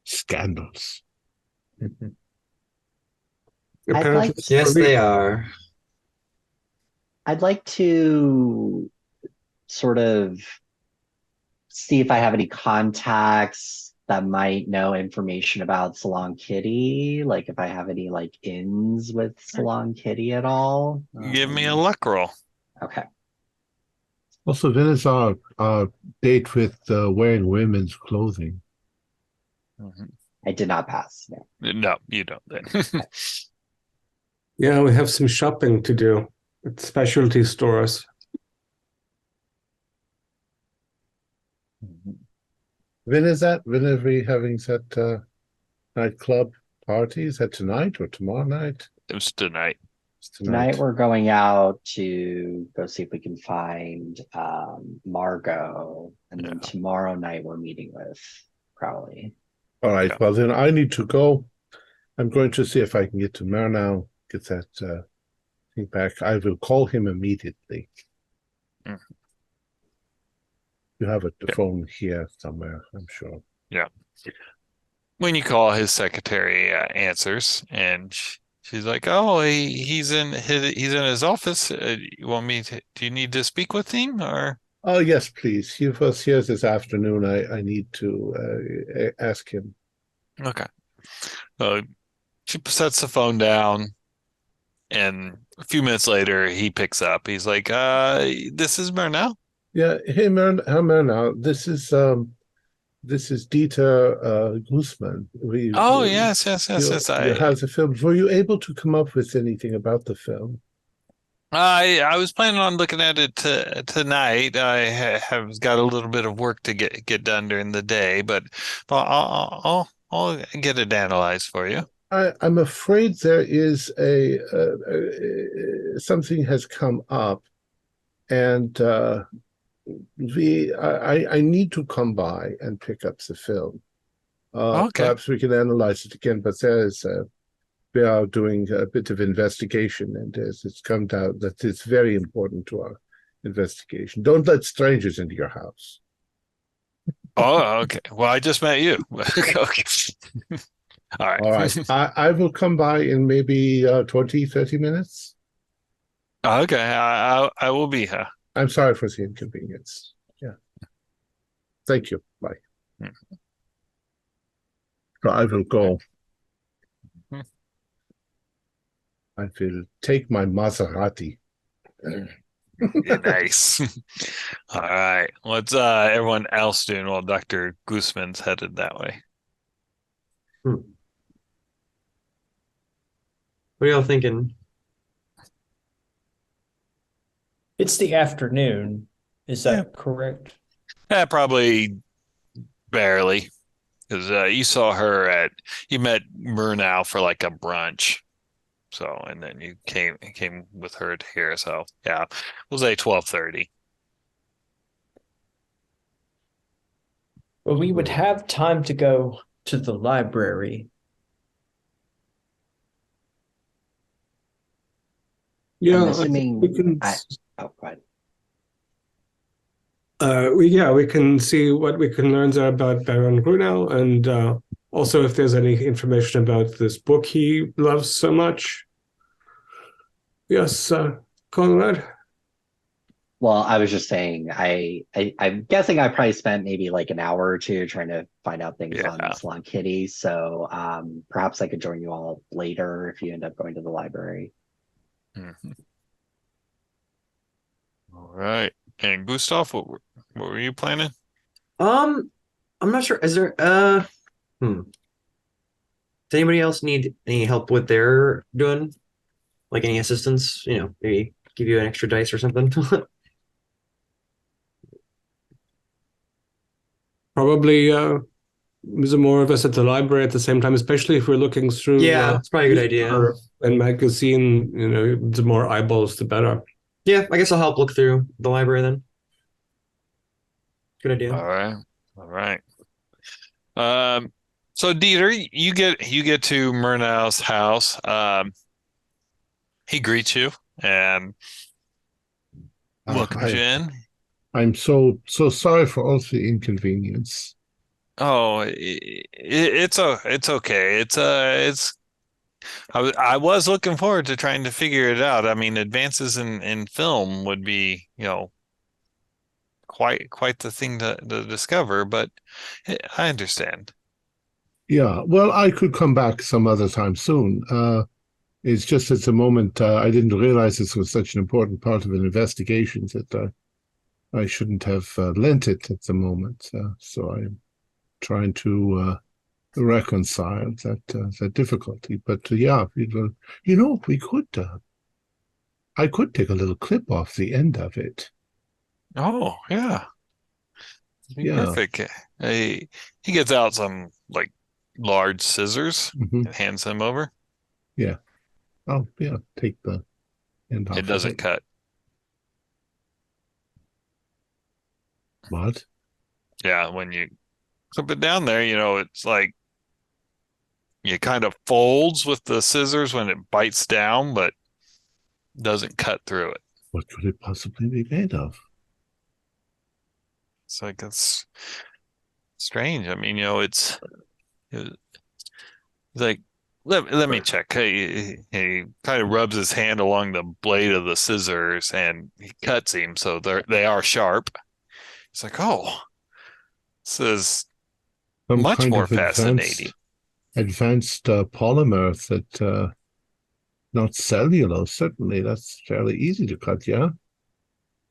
scandals. Yes, they are. I'd like to sort of see if I have any contacts that might know information about Salon Kitty, like if I have any like ins with Salon Kitty at all. Give me a luck roll. Okay. Also, then is our date with wearing women's clothing. I did not pass. No, No, you don't then. Yeah, we have some shopping to do at specialty stores. When is that? When are we having that nightclub party? Is that tonight or tomorrow night? It's tonight. It's tonight we're going out to go see if we can find Margo, and then tomorrow night we're meeting with Crowley. All right. Well, then I need to go. I'm going to see if I can get to Murnau, get that thing back. I will call him immediately. You have the phone here somewhere, I'm sure. Yeah. When you call, his secretary answers, and she's like, "Oh, he's in his office. You want me to? Do you need to speak with him, or?" Oh yes, please. He was here this afternoon. I need to ask him. Okay. She sets the phone down, and a few minutes later, he picks up. He's like, "This is Murnau." Yeah. Hey, Murnau. This is Dieter Guzman. Yes. You have the film. Were you able to come up with anything about the film? I was planning on looking at it tonight. I have got a little bit of work to get done during the day, but I'll get it analyzed for you. I'm afraid there is something has come up, and I need to come by and pick up the film. Okay. Perhaps we can analyze it again, but we are doing a bit of investigation, and it's come out that it's very important to our investigation. Don't let strangers into your house. Oh, okay. Well, I just met you. Okay. All right. All right. I will come by in maybe 20, 30 minutes. Okay. I will be here. I'm sorry for the inconvenience. Yeah. Thank you. Bye. So I will go. I will take my Maserati. Nice. All right. What's everyone else doing while Dr. Guzman's headed that way? What are y'all thinking? It's the afternoon. Is that correct? Probably barely, because you met Murnau for like a brunch. So, and then you came with her to here. So, yeah, we'll say 12:30. Well, we would have time to go to the library. Yeah, I'm assuming we can. Go ahead. We can see what we can learn there about Baron Grunau, and also if there's any information about this book he loves so much. Yes, Conrad? Well, I was just saying, I'm guessing I probably spent maybe like an hour or two trying to find out things on Salon Kitty. So perhaps I could join you all later if you end up going to the library. Mm-hmm. All right. And Gustav, what were you planning? I'm not sure. Is there does anybody else need any help with their doing? Like any assistance? Maybe give you an extra dice or something. probably there's more of us at the library at the same time, especially if we're looking through. Yeah, it's probably a good idea. And magazine, the more eyeballs, the better. Yeah, I guess I'll help look through the library then. Good idea. All right. So Dieter, you get to Murnau's house. He greets you and welcomes you in. I'm so sorry for all the inconvenience. Oh, it's okay. I was looking forward to trying to figure it out. I mean, advances in film would be, quite the thing to discover, but I understand. Yeah, well, I could come back some other time soon. It's just at the moment I didn't realize this was such an important part of an investigation that I shouldn't have lent it at the moment. So I'm trying to reconcile that difficulty. But yeah, we could. I could take a little clip off the end of it. Oh, yeah. Yeah. Perfect. He gets out some like large scissors and hands them over. Yeah. Oh, yeah. Take the end off. It doesn't cut. What? Yeah, when you clip it down there, it's like it kind of folds with the scissors when it bites down, but doesn't cut through it. What could it possibly be made of? It's like it's strange. I mean, it's like let me check. He kind of rubs his hand along the blade of the scissors and he cuts him, so they are sharp. It's like, oh, this is much more fascinating. Advanced polymer that not cellulose. Certainly, that's fairly easy to cut. Yeah.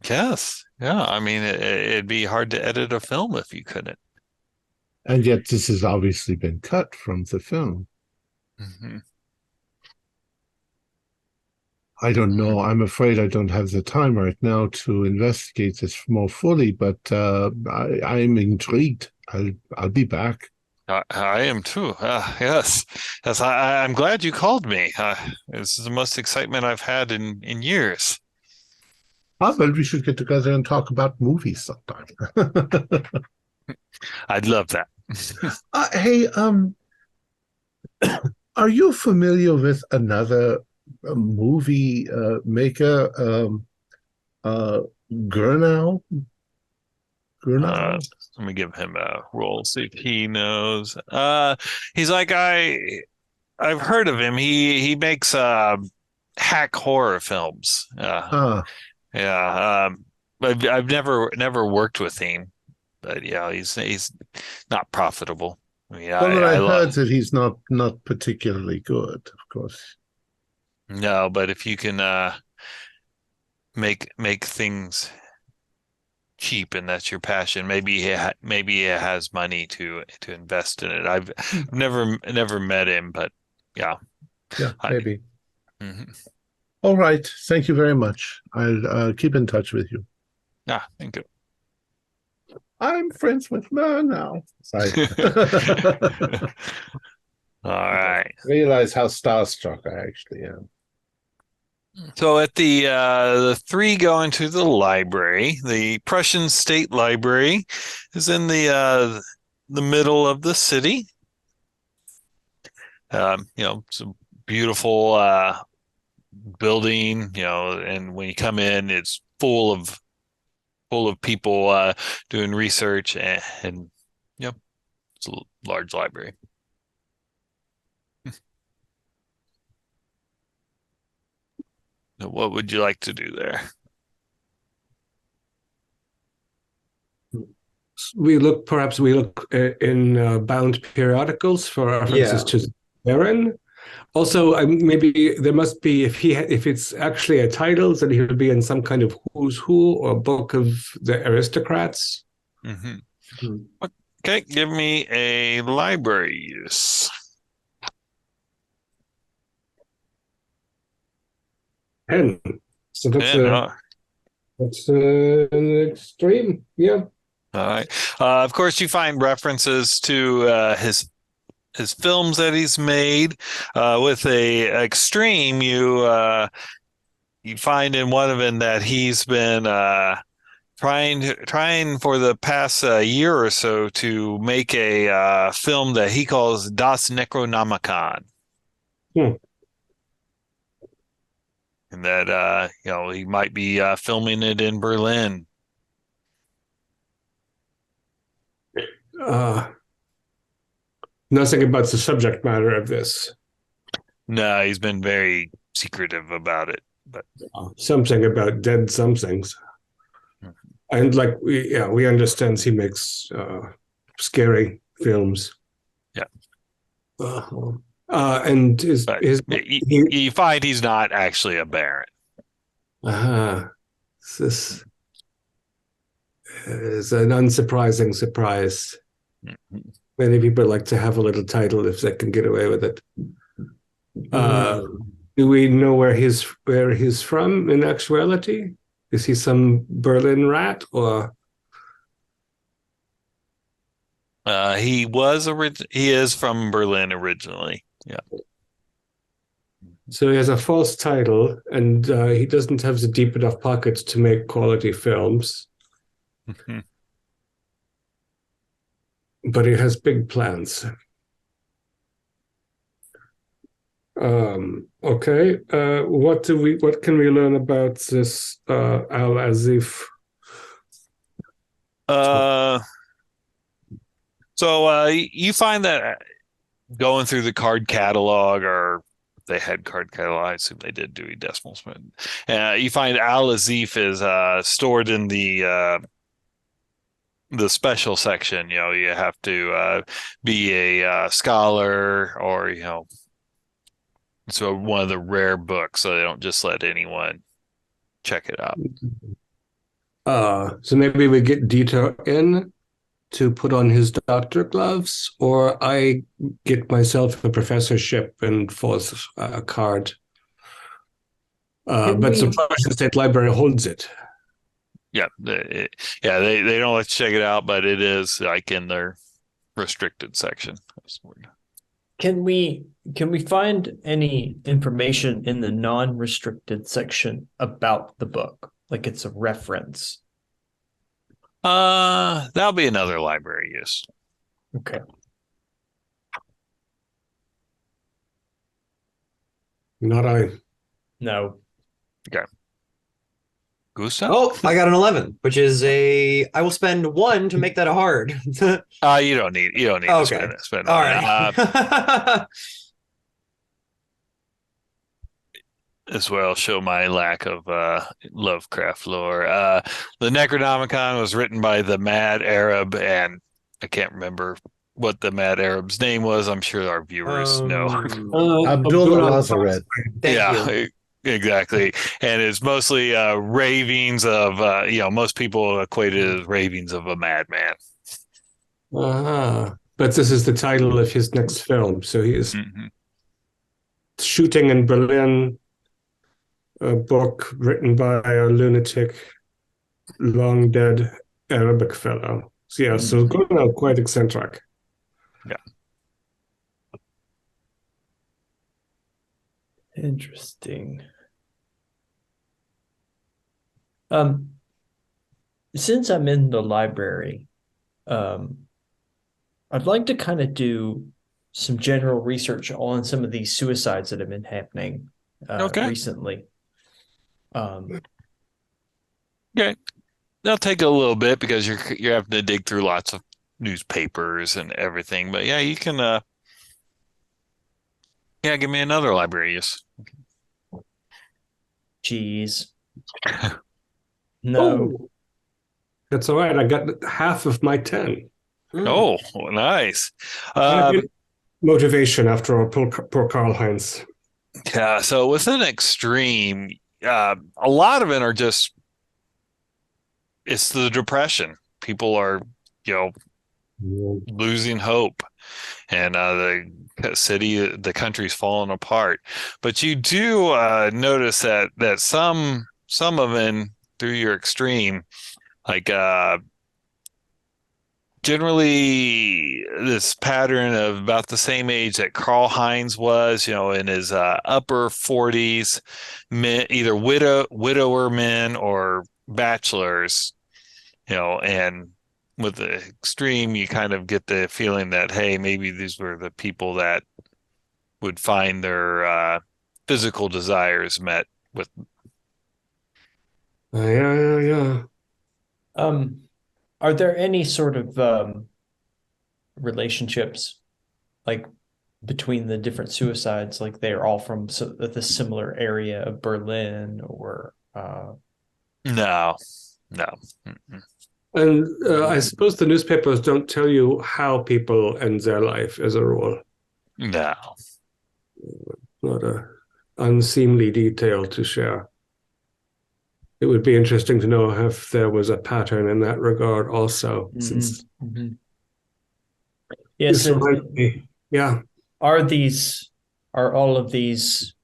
Yes. Yeah. I mean, it'd be hard to edit a film if you couldn't. And yet, this has obviously been cut from the film. Mm-hmm. I don't know. I'm afraid I don't have the time right now to investigate this more fully, but I'm intrigued. I'll be back. I am too. Yes. I'm glad you called me. This is the most excitement I've had in years. Well, we should get together and talk about movies sometime. I'd love that. Hey, are you familiar with another movie maker, Gurnau? Let me give him a roll, see if he knows. He's like I've heard of him. He makes hack horror films. Yeah. I've never worked with him, but yeah, he's not profitable. Yeah, well, I heard that he's not particularly good, of course. No, but if you can make things cheap and that's your passion, maybe he has money to invest in it. I've never met him, but yeah. Yeah, maybe. Mm-hmm. All right. Thank you very much. I'll keep in touch with you. Thank you. I'm friends with Mer now. Sorry. All right. Realize how starstruck I actually am. So at the three go into the library. The Prussian State Library is in the middle of the city. It's a beautiful building. And when you come in, it's full of people doing research and it's a large library. What would you like to do there? Perhaps we look in bound periodicals for references to Baron. Also, maybe there must be, if it's actually a title, then he would be in some kind of who's who or book of the aristocrats. Mm-hmm. Okay, give me a library use. 10. So that's an extreme. Yeah. All right. Of course, you find references to his films that he's made. With a extreme, you find in one of them that he's been trying for the past year or so to make a film that he calls Das Necronomicon. Hmm. And that he might be filming it in Berlin. Nothing about the subject matter of this. No, he's been very secretive about it. But Something about dead somethings. And we understand he makes scary films. Yeah. And you find he's not actually a baron. This is an unsurprising surprise. Mm-hmm. Many people like to have a little title if they can get away with it. Do we know where he's from in actuality? Is he some Berlin rat or? He is from Berlin originally. Yeah. So he has a false title, and he doesn't have the deep enough pockets to make quality films. But he has big plans. Okay. What can we learn about this Al Azif? So you find that going through the card catalog, or they had card catalog, I assume they did Dewey Decimals, but you find Al Azif is stored in the special section. You have to be a scholar, or so one of the rare books, so they don't just let anyone check it out. So maybe we get Dieter in to put on his doctor gloves, or I get myself a professorship and force a card. But the Prussian State Library holds it. Yeah, they don't let you check it out, but it is like in their restricted section. Can we find any information in the non-restricted section about the book? Like it's a reference. That'll be another library use. Okay. Not I. No. Okay. Gustav? Oh, I got an 11, which is I will spend 1 to make that a hard. You don't need Okay. to spend All one. right. As well, show my lack of Lovecraft lore. The Necronomicon was written by the Mad Arab, and I can't remember what the Mad Arab's name was. I'm sure our viewers know. Abdullah Lazaret. Thank you. Exactly. And it's mostly ravings of, most people equate it as ravings of a madman. But this is the title of his next film. So he is shooting in Berlin, a book written by a lunatic, long dead Arabic fellow. So yeah, so going out quite eccentric. Yeah. Interesting. Since I'm in the library, I'd like to kind of do some general research on some of these suicides that have been happening recently. Okay. That'll take a little bit because you're having to dig through lots of newspapers and everything. But yeah, you can give me another library use. Jeez. No. Oh, that's all right. I got half of my 10. Oh, nice. Motivation after all, poor Karl Heinz. Yeah, so with an extreme, a lot of it are just, it's the depression. People are, losing hope, and the country's falling apart. But you do notice that some of them through your extreme, like generally this pattern of about the same age that Karl Heinz was, in his upper 40s, either widower men or bachelors, and with the extreme, you kind of get the feeling that, hey, maybe these were the people that would find their physical desires met with. Yeah. Are there any sort of relationships like between the different suicides? Like they're all from the similar area of Berlin, or No. Mm-mm. And I suppose the newspapers don't tell you how people end their life as a rule. No. Not a unseemly detail to share. It would be interesting to know if there was a pattern in that regard also. Since yes, yeah. Are all of these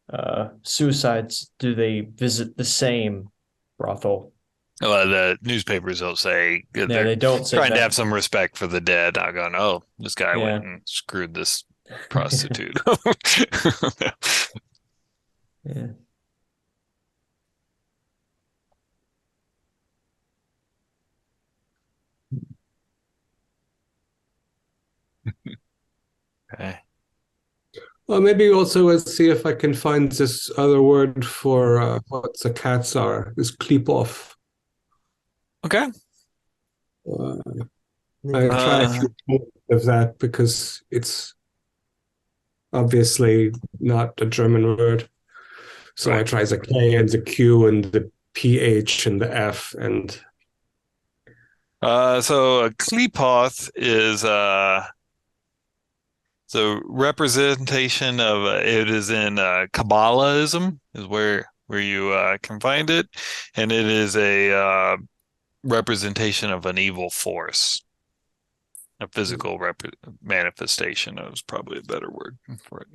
suicides, do they visit the same brothel? Well, the newspapers don't say. Yeah, They're they don't say trying that. to have some respect for the dead. Not going, oh, this guy Yeah. went and screwed this prostitute. Yeah. Okay. Well, maybe also let's see if I can find this other word for what the cats are. This Kleepoff. Okay. I try a few times of that because it's obviously not a German word. So Right. I try the K and the Q and the PH and the F and So a Kleepoth is the representation of it is in Kabbalism is where you can find it, and it is a representation of an evil force. A physical manifestation is probably a better word for it.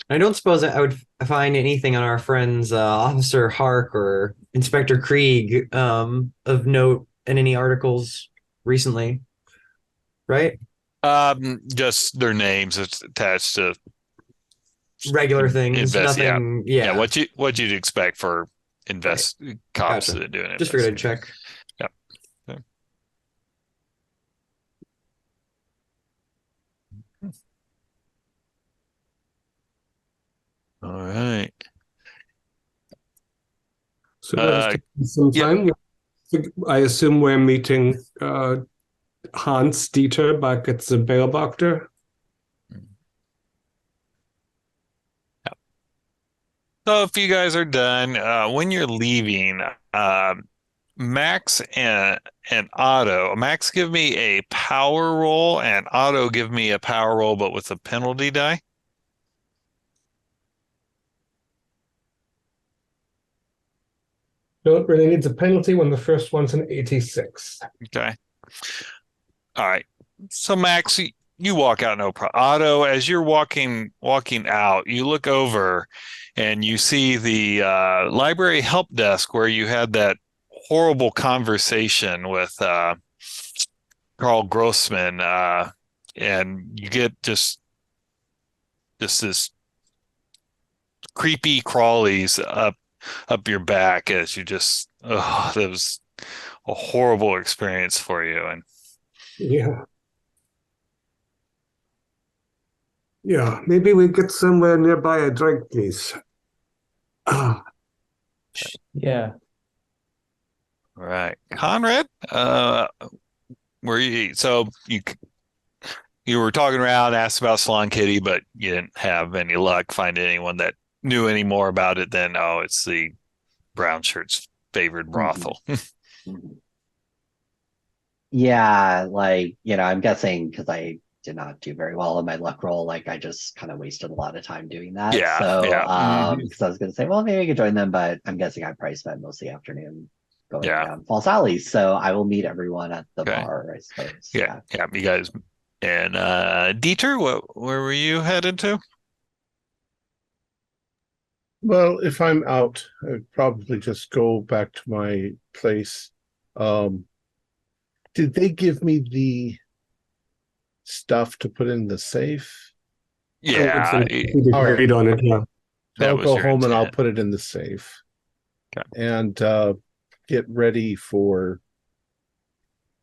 I don't suppose I would find anything on our friends Officer Hark or Inspector Krieg of note in any articles recently, right? Just their names attached to Regular things, nothing. Yeah. What you'd expect for cops Gotcha. that do it. Just figured I'd check. Yep. All right. so that's taking some time. I assume we're meeting Hans Dieter back at the Beobachter. So if you guys are done, when you're leaving, Max and Otto, Max give me a power roll and Otto give me a power roll, but with a penalty die. Don't really need the penalty when the first one's an 86. Okay. All right. So Max, you walk out, no problem. Otto, as you're walking out, you look over and you see the library help desk where you had that horrible conversation with Carl Grossman, and you get just this creepy crawlies up your back as you just that was a horrible experience for you. And yeah, maybe we get somewhere nearby a drink, please. Yeah. All right, Conrad, were you you were talking around, asked about Salon Kitty, but you didn't have any luck finding anyone that knew any more about it than, oh, it's the brown shirt's favorite brothel. Yeah, I'm guessing because I did not do very well in my luck roll, I just kind of wasted a lot of time doing that. Yeah, So, yeah. because I was going to say, well, maybe I could join them, but I'm guessing I probably spent most of the afternoon going Yeah. down false alleys. So I will meet everyone at the Okay. bar, I suppose. Yeah, you guys. And Dieter, where were you headed to? Well, if I'm out, I'd probably just go back to my place. Did they give me the stuff to put in the safe? Yeah, We agreed on it. Yeah. So I'll that was go your home and I'll intent. put it in the safe. Okay. And get ready for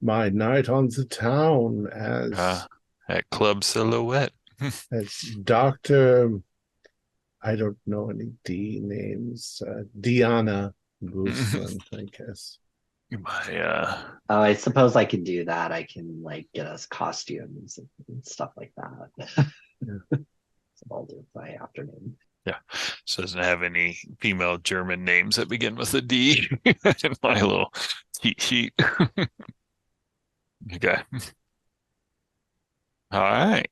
my night on the town At Club Silhouette. as Dr. I don't know any D names. Diana Guzman, I guess. My I suppose I can do that. I can like get us costumes and stuff like that. So I'll do it by afternoon. yeah, so doesn't have any female German names that begin with a D in my little cheat sheet. Okay. All right.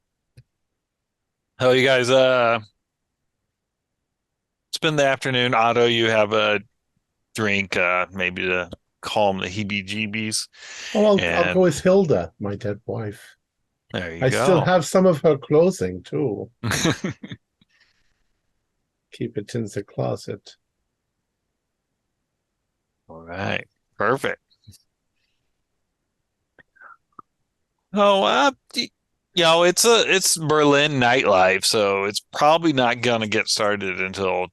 How you guys spend the afternoon? Otto, you have a drink, maybe to calm the heebie-jeebies. Oh, I'll go And with Hilda, my dead wife. there you I still go. have some of her clothing too. Keep it in the closet. All right. Perfect. Oh, it's Berlin nightlife, so it's probably not gonna get started until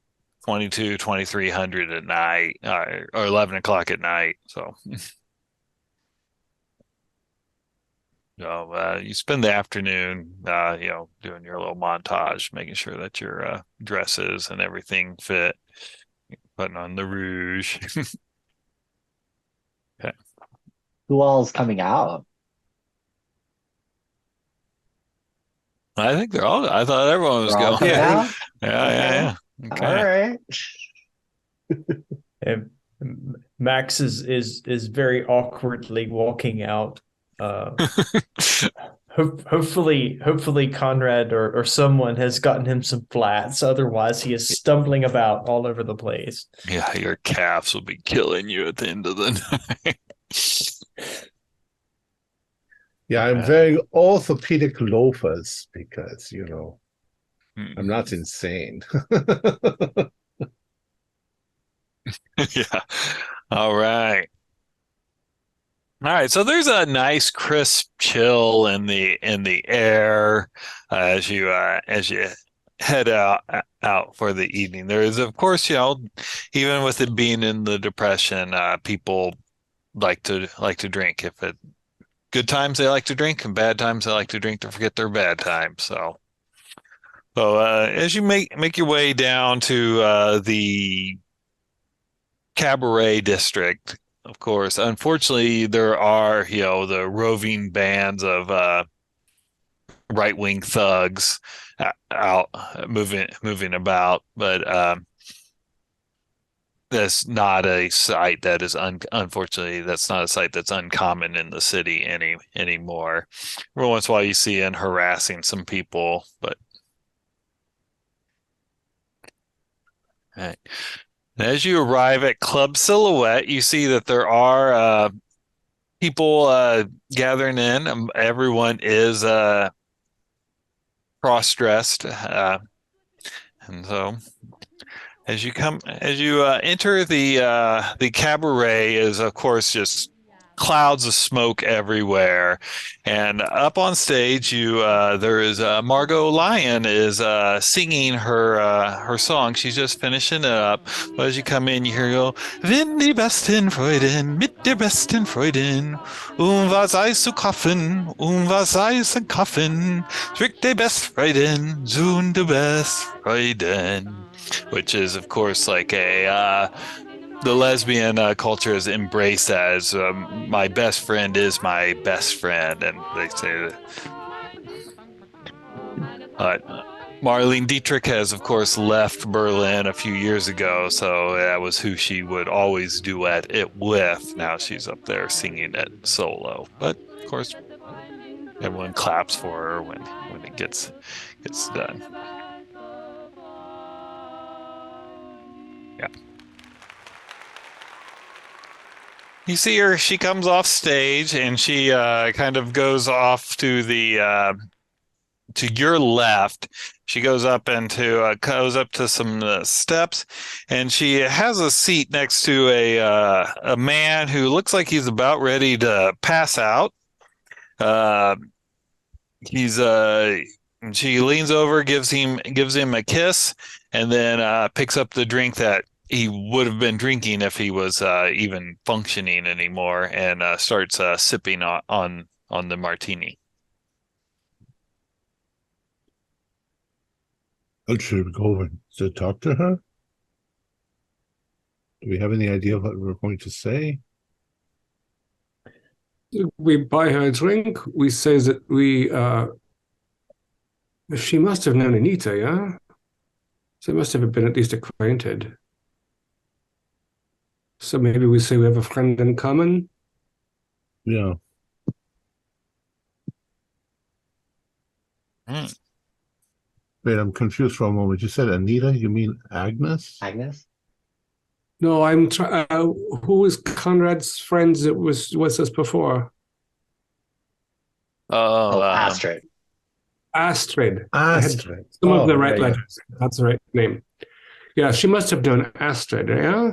2300 at night, or 11 o'clock at night. So, you spend the afternoon, doing your little montage, making sure that your dresses and everything fit, putting on the rouge. Okay. Who all's coming out? I thought everyone was They're all going. coming out? Yeah. Okay. All right. And Max is very awkwardly walking out. Hopefully Conrad or someone has gotten him some flats. Otherwise, he is stumbling about all over the place. Yeah, your calves will be killing you at the end of the night. Yeah, I'm wearing orthopedic loafers because, I'm not Mm. insane. Yeah. All right. All right. So there's a nice crisp chill in the air as you head out for the evening. There is, of course, even with it being in the Depression, people like to drink. If it good times they like to drink, and bad times they like to drink to forget their bad times. So as you make your way down to the cabaret district, of course, unfortunately, there are the roving bands of right-wing thugs out moving about, but that's not a sight that is unfortunately that's not a sight that's uncommon in the city anymore. Every once in a while you see in harassing some people, but right. As you arrive at Club Silhouette, you see that there are people gathering in. Everyone is cross-dressed, and so as you enter the cabaret is of course just clouds of smoke everywhere, and up on stage there is Margo Lion is singing her song. She's just finishing it up, but as you come in you hear her go, "Wenn die besten Freuden mit der besten Freuden, was sei zu kaufen, was sei zu kaufen, strick die best Freuden, soon the best Freuden," which is of course like the lesbian culture has embraced that as my best friend is my best friend, and they say that. Marlene Dietrich has, of course, left Berlin a few years ago, so that was who she would always duet it with. Now she's up there singing it solo, but of course, everyone claps for her when it gets done. Yeah. You see her, she comes off stage and she kind of goes off to to your left. She goes up to some steps, and she has a seat next to a man who looks like he's about ready to pass out. She leans over, gives him a kiss, and then picks up the drink that he would have been drinking if he was even functioning anymore, and starts sipping on the martini. Should we go over to talk to her? Do we have any idea of what we're going to say? We buy her a drink. We say that she must have known Anita, yeah? They must have been at least acquainted. So maybe we say we have a friend in common? Yeah. Wait, I'm confused for a moment. You said Anita? You mean Agnes? Agnes? No, who was Conrad's friend that was with us before? Oh, Astrid. Astrid. Astrid. Some of the right yeah. letters. That's the right name. Yeah, she must have known Astrid, yeah?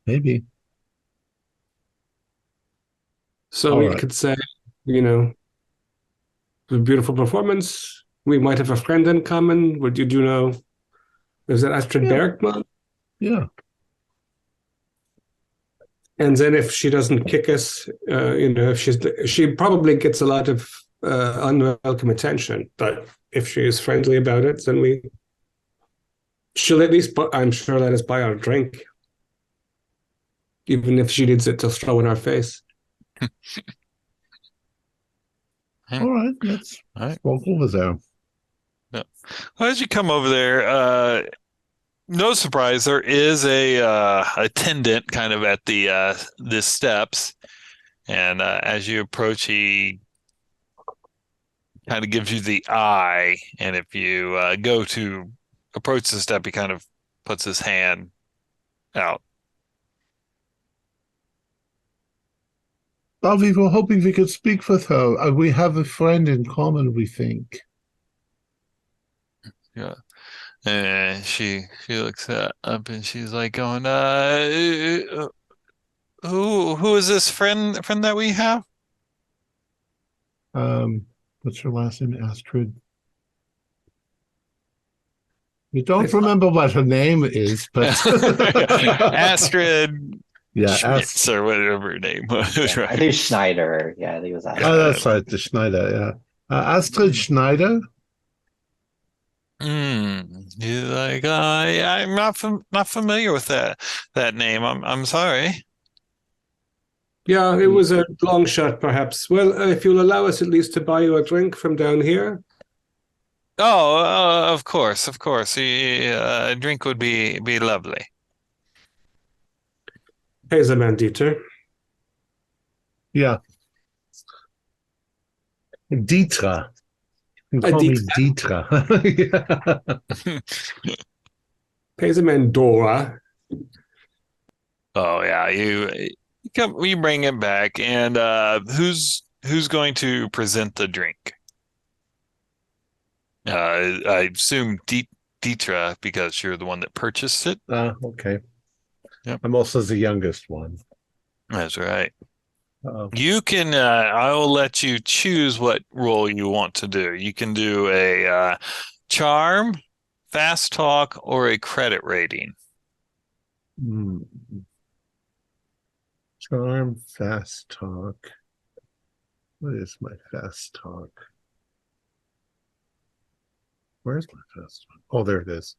Maybe. So we could say, it was a beautiful performance. We might have a friend in common. What did you know? Is that Astrid Bergman? Yeah. And then if she doesn't kick us, if she probably gets a lot of unwelcome attention. But if she is friendly about it, then she'll at least, I'm sure, let us buy our drink. Even if she needs it to throw in our face. All right, let's walk over there. Yeah. Well, as you come over there, no surprise, there is a attendant kind of at the steps, and as you approach, he kind of gives you the eye, and if you go to approach the step, he kind of puts his hand out. Oh, we were hoping we could speak with her. We have a friend in common, we think. Yeah. And she looks up and she's like going, who is this friend that we have? What's her last name? Astrid. We don't remember what her name is, but Astrid. Yeah, Schmitz or whatever her name was. Yeah, right? I think Schneider. Yeah, I think it was Astrid. Oh, that's right, the Schneider. Yeah, Astrid Schneider. He's like, I'm not familiar with that name. I'm sorry. Yeah, it was a long shot, perhaps. Well, if you'll allow us at least to buy you a drink from down here. Oh, of course. A drink would be lovely. Hazelman Dieter. Yeah. Dietra. You can call me Dietra. Hazelman Dora. Oh yeah, you bring it back, and who's going to present the drink? I assume Dietra, because you're the one that purchased it. Okay. Yep. I'm also the youngest one. That's right. Uh-oh. You can, I will let you choose what role you want to do. You can do a charm, fast talk, or a credit rating. Charm, fast talk. What is my fast talk? Where's my fast talk? Oh, there it is.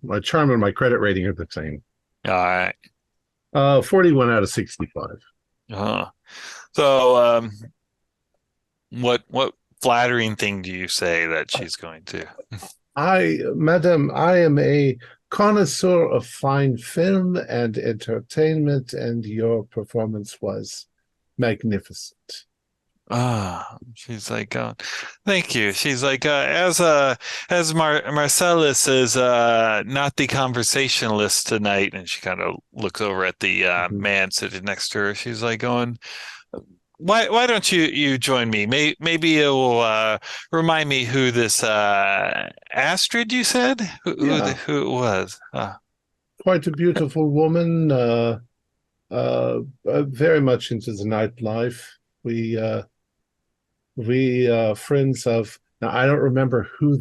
My charm and my credit rating are the same. All right. 41 out of 65. So, what flattering thing do you say that she's going to? Madam, I am a connoisseur of fine film and entertainment, and your performance was magnificent. She's like, thank you. She's like, as Marcellus is not the conversationalist tonight, and she kind of looks over at the man sitting next to her. She's like going, why don't you join me? Maybe it will remind me who this Astrid you said Yeah, who it was. quite a beautiful woman. Very much into the nightlife. We friends of now. I don't remember who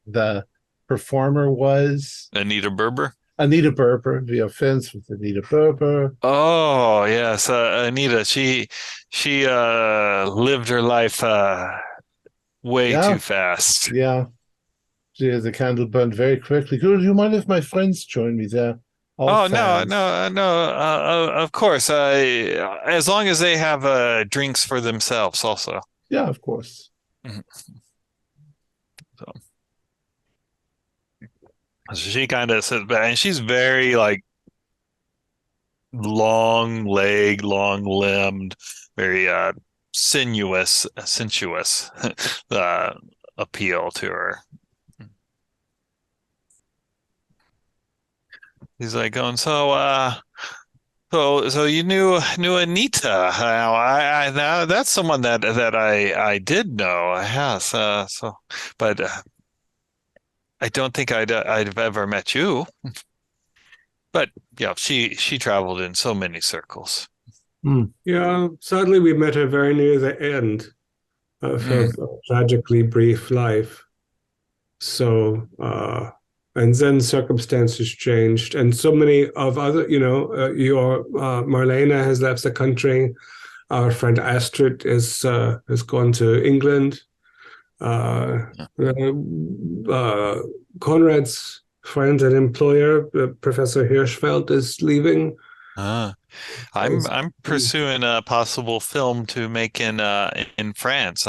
the performer was. Anita Berber. Anita Berber. We are friends with Anita Berber. Oh yes, Anita. She lived her life way Yeah, too fast. yeah. The candle burned very quickly. Do you mind if my friends join me? They're all Oh no, fans. no, no. Of course. As long as they have drinks for themselves, also. Yeah, of course. Mhm. So she kind of sits back, and she's very like long leg, long limbed, very sensuous uh, appeal to her. He's like going, so you knew Anita. Now now that's someone that I did know. Yes. But I don't think I'd have ever met you. But yeah, she traveled in so many circles. Yeah, sadly, we met her very near the end of her tragically brief life. So, and then circumstances changed, and so many of other, your Marlena has left the country. Our friend Astrid has gone to England. Uh, Conrad's friend and employer, Professor Hirschfeld, is leaving. Uh, I'm pursuing a possible film to make in France.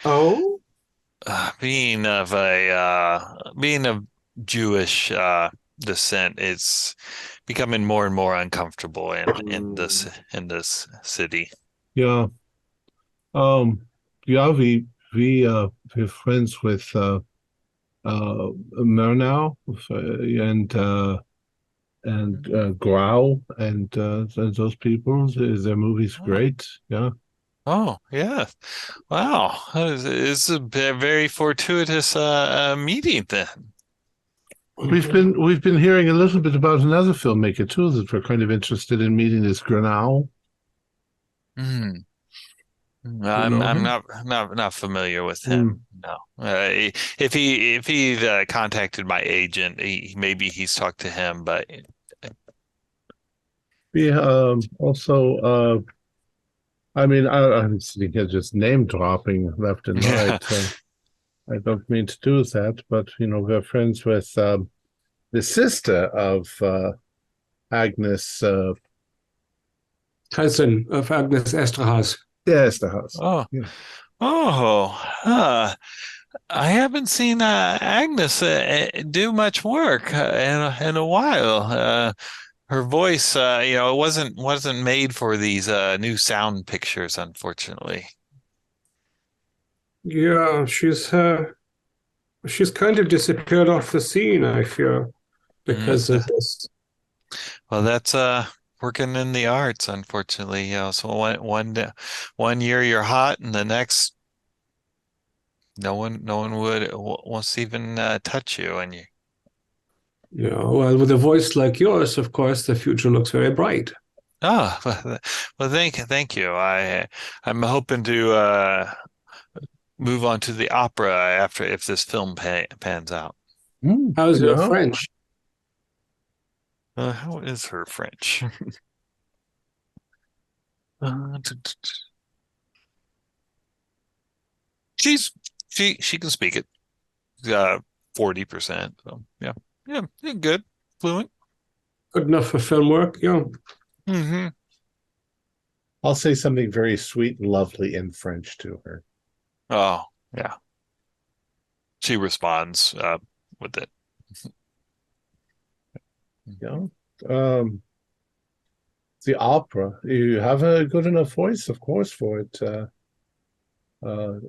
Oh, Being of Jewish descent, it's becoming more and more uncomfortable in this city. Yeah. Yeah, we're friends with Murnau and Grau and those people. Their movie's Oh, great. Yeah. oh yeah. Wow. It's a very fortuitous meeting then. We've been hearing a little bit about another filmmaker too that we're kind of interested in meeting is Granau. Hmm. You know I'm him? not familiar with Mm. him. No. If he contacted my agent, maybe he's talked to him, but We also I mean I'm sitting here just name dropping left and yeah. right. I don't mean to do that, but we're friends with the sister of Agnes. Cousin of Agnes Esterhazy. Yes, the house. Oh, Yeah. oh, I haven't seen Agnes do much work in a while. Her voice, it wasn't made for these new sound pictures, unfortunately. Yeah, she's kind of disappeared off the scene, I fear, Mm, because of this. well, that's working in the arts, unfortunately. So one year you're hot, and the next no one wants to even touch you, and you. Yeah, well, with a voice like yours, of course, the future looks very bright. Oh, well, thank you. I'm hoping to move on to the opera after if this film pans out. How's your Yeah. French? How is her French? She's she can speak it. 40%. So yeah, good, fluent. Good enough for film work? Yeah. Hmm. I'll say something very sweet and lovely in French to her. Oh yeah, she responds with it. Yeah. Um, the opera. You have a good enough voice, of course, for it.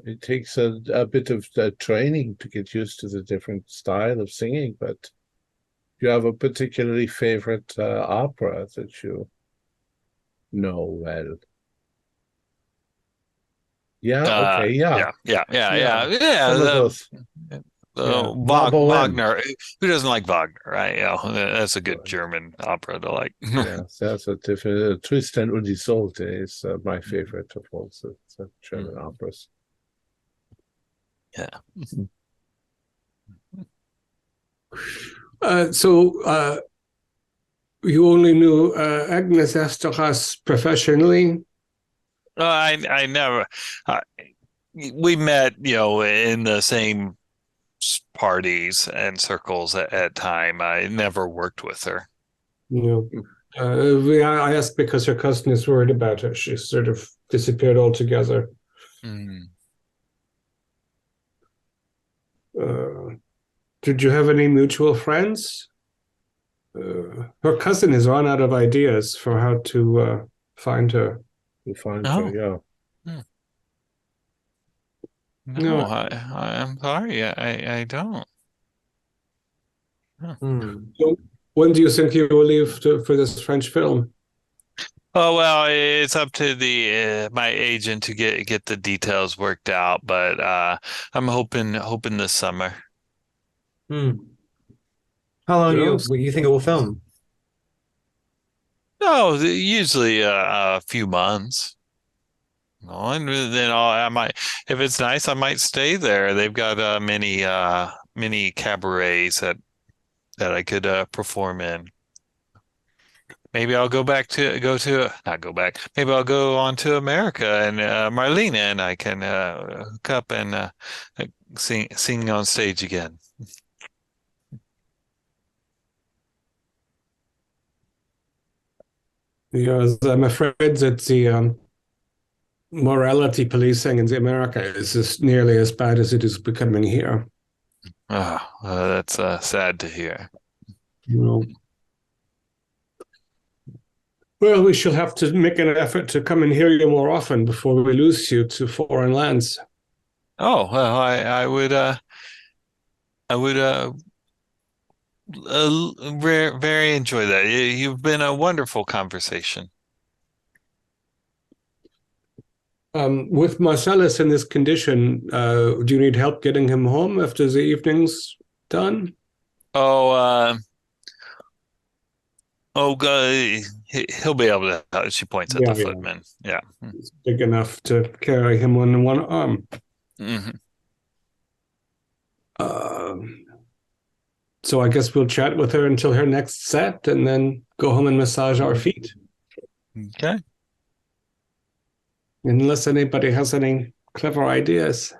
It takes a bit of training to get used to the different style of singing, but you have a particularly favorite opera that you know well. Yeah. Okay. Yeah. Yeah. Some of those. Yeah. Wagner. Who doesn't like Wagner, right? That's a good German opera to like. Yes, that's a different. Tristan und Isolde is my favorite of all the German operas. Yeah. So you only knew Agnes Esterhas professionally? I never. We met, in the same parties and circles at time. I never worked with her. No. I asked because her cousin is worried about her. She sort of disappeared altogether. Did you have any mutual friends? Her cousin has run out of ideas for how to find her. Yeah. No, I'm sorry. I don't. So when do you think you will leave for this French film? Oh well, it's up to the my agent to get the details worked out, but I'm hoping this summer. How long do you think it will film? No, usually a few months. And then I might, if it's nice, I might stay there. They've got many cabarets that I could perform in. Maybe I'll not go back. Maybe I'll go on to America and Marlena and I can hook up and sing on stage again. Yes, I'm afraid that the morality policing in America is nearly as bad as it is becoming here. Oh, that's sad to hear. Well, we shall have to make an effort to come and hear you more often before we lose you to foreign lands. Oh, well, I would very enjoy that. You've been a wonderful conversation. With Marcellus in this condition, do you need help getting him home after the evening's done? He'll be able to. She points at the footman. Yeah, he's big enough to carry him on one arm. So I guess we'll chat with her until her next set, and then go home and massage our feet. Okay. Unless anybody has any clever ideas.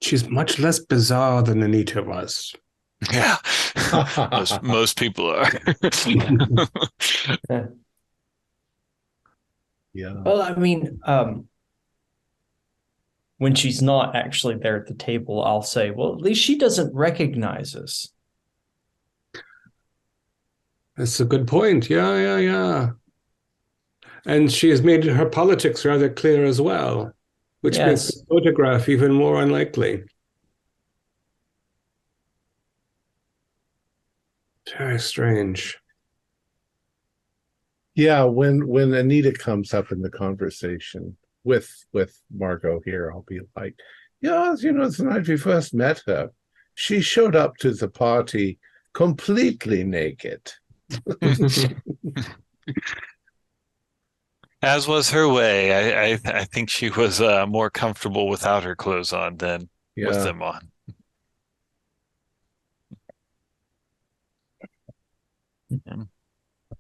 She's much less bizarre than Anita was. Yeah, most people are. Yeah. Well, I mean, when she's not actually there at the table, I'll say, well, at least she doesn't recognize us. That's a good point. Yeah. And she has made her politics rather clear as well, which makes the photograph even more unlikely. Very strange. Yeah, when Anita comes up in the conversation with Margo here, I'll be like, yeah, the night we first met her, she showed up to the party completely naked. As was her way. I think she was more comfortable without her clothes on than with them on.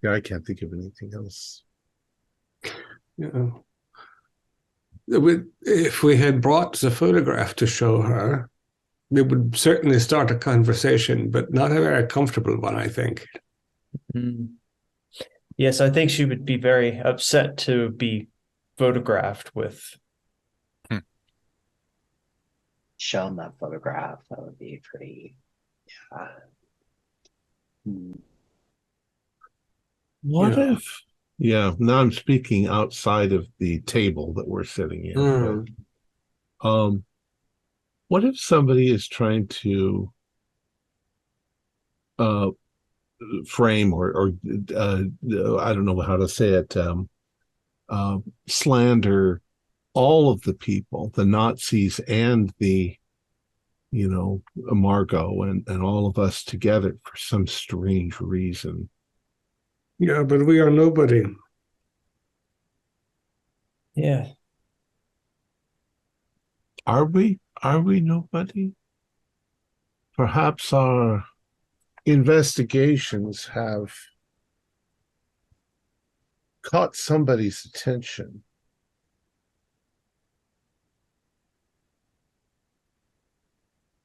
Yeah, I can't think of anything else. Yeah. If we had brought the photograph to show her, we would certainly start a conversation, but not a very comfortable one, I think. Yes, I think she would be very upset to be photographed with. Shown that photograph, that would be pretty. What if? Yeah, now I'm speaking outside of the table that we're sitting in. What if somebody is trying to frame or I don't know how to say it, slander all of the people, the Nazis and the, Margo and all of us together for some strange reason. Yeah, but we are nobody. Yeah. Are we? Are we nobody? Perhaps our investigations have caught somebody's attention.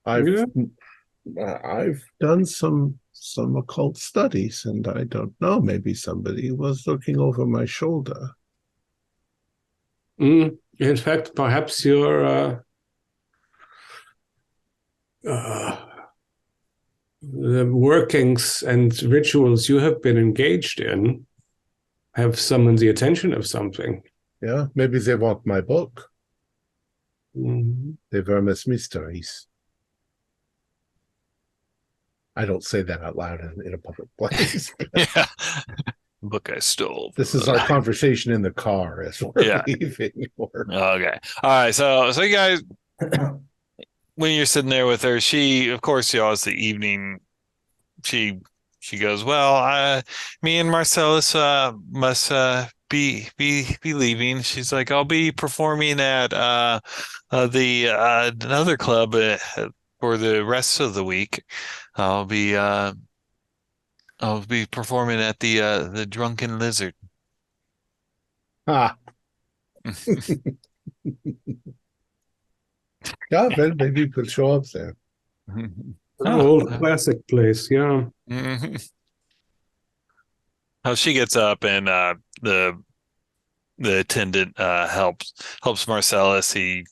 I've done some occult studies, and I don't know, maybe somebody was looking over my shoulder. In fact, perhaps your the workings and rituals you have been engaged in have summoned the attention of something. Yeah, maybe they want my book. Mm-hmm. The Vermis Mysteries. I don't say that out loud in a public place. Yeah. Book I stole. This is our conversation in the car as we're leaving. Okay. All right. So you guys, when you're sitting there with her, she, of course, it's the evening. She goes, well, me and Marcellus must be leaving. She's like, I'll be performing at the another club for the rest of the week. I'll be performing at the Drunken Lizard. Ah. Yeah, then maybe you could show up there. An old classic place, yeah. Mm-hmm. Oh, she gets up and the attendant helps Marcellus. He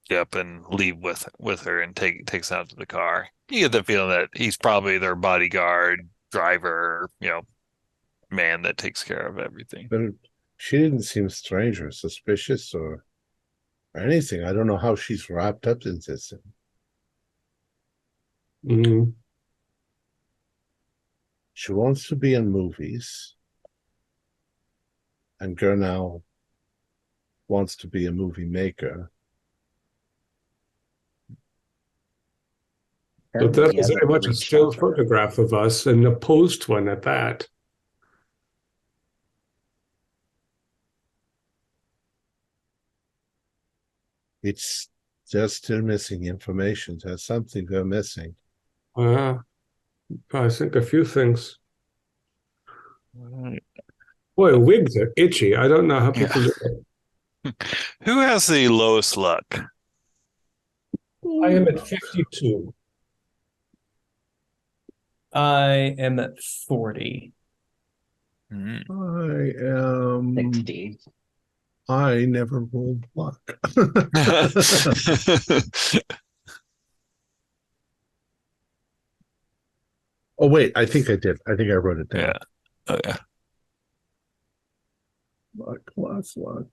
get up and leave with her and takes out to the car. You get the feeling that he's probably their bodyguard, driver, man that takes care of everything. But she didn't seem strange or suspicious or anything. I don't know how she's wrapped up in this. Mm-hmm. She wants to be in movies, and Gernau wants to be a movie maker. But that was very much a still photograph of us, and a posed one at that. It's just still missing information. There's something they're missing. I think a few things. Boy, wigs are itchy. I don't know how people do it. Who has the lowest luck? I am at 52. I am at 40. I am 60. I never rolled luck. Oh, wait, I think I did. I think I wrote it down. Yeah. Oh, yeah.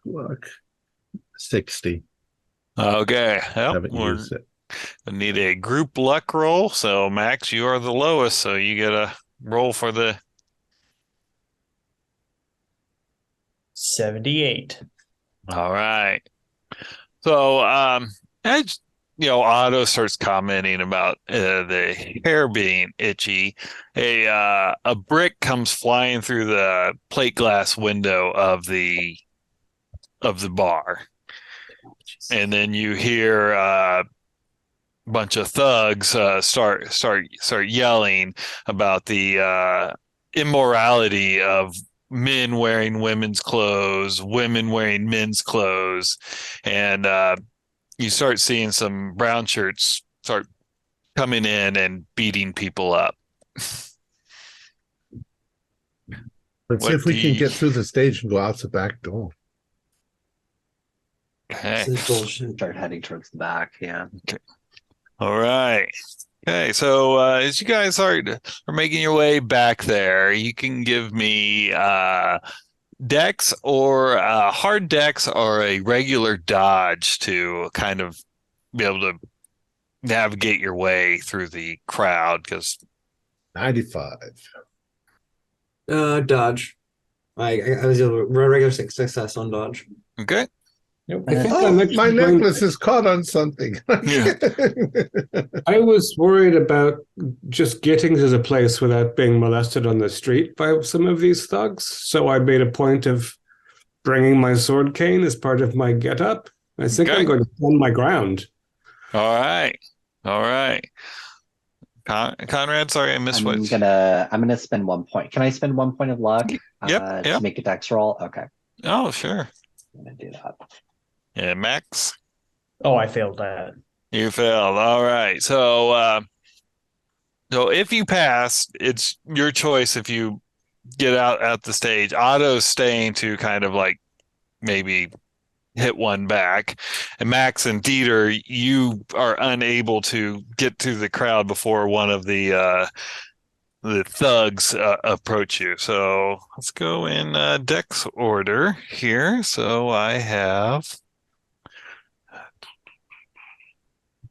Luck. 60. Okay. Well, Haven't used it. I need a group luck roll. So, Max, you are the lowest. So, you get a roll for the 78. All right. So, as Otto starts commenting about the hair being itchy. A brick comes flying through the plate glass window of the bar, and then you hear a bunch of thugs start yelling about the immorality of men wearing women's clothes, women wearing men's clothes, and you start seeing some brown shirts start coming in and beating people up. Let's see if we can get through the stage and go out the back door. Okay. This is bullshit. Start heading towards the back, yeah. Okay. All right. Okay, so as you guys are making your way back there, you can give me dex or hard dex or a regular dodge to kind of be able to navigate your way through the crowd. Because 95. Dodge. I was a regular success on dodge. Okay. Nope. I think Oh, I'm actually my going- necklace is caught on something. Yeah. I was worried about just getting to the place without being molested on the street by some of these thugs. So I made a point of bringing my sword cane as part of my getup. I think Okay. I'm going to stand my ground. All right. All right. Conrad, sorry, I missed I'm what. gonna spend 1 point. Can I spend 1 point of luck Yep. to make a dex roll? Okay, Oh, sure. I'm gonna do that. Yeah, Max, Oh, I failed that. you failed. All right. So if you pass, it's your choice if you get out at the stage. Otto's staying to kind of like maybe hit one back. And Max and Dieter, you are unable to get to the crowd before one of the thugs approach you. So let's go in Dex order here. So I have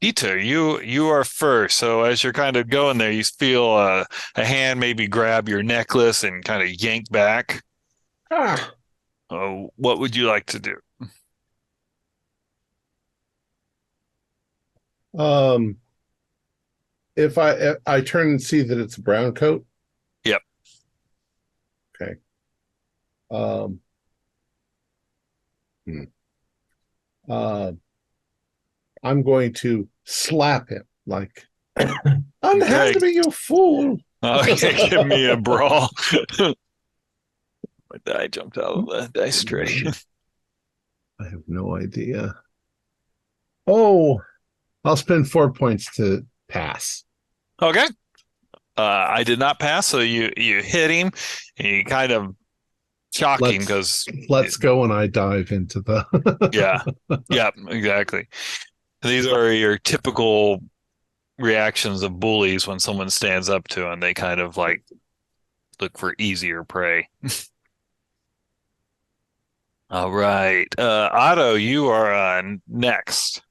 Dieter, you are first. So as you're kind of going there, you feel a hand maybe grab your necklace and kind of yank back. Oh, what would you like to do? If I turn and see that it's a brown coat. Yep. Okay. I'm going to slap him like, unhand me, you fool. Okay, give me a brawl. My die jumped out of the dice tray. I have no idea. Oh, I'll spend 4 points to pass. Okay. I did not pass, so you hit him. And you kind of shocking because Let's go, and I dive into the. yeah, exactly. These are your typical reactions of bullies when someone stands up to them. They kind of like look for easier prey. All right. Otto, you are next.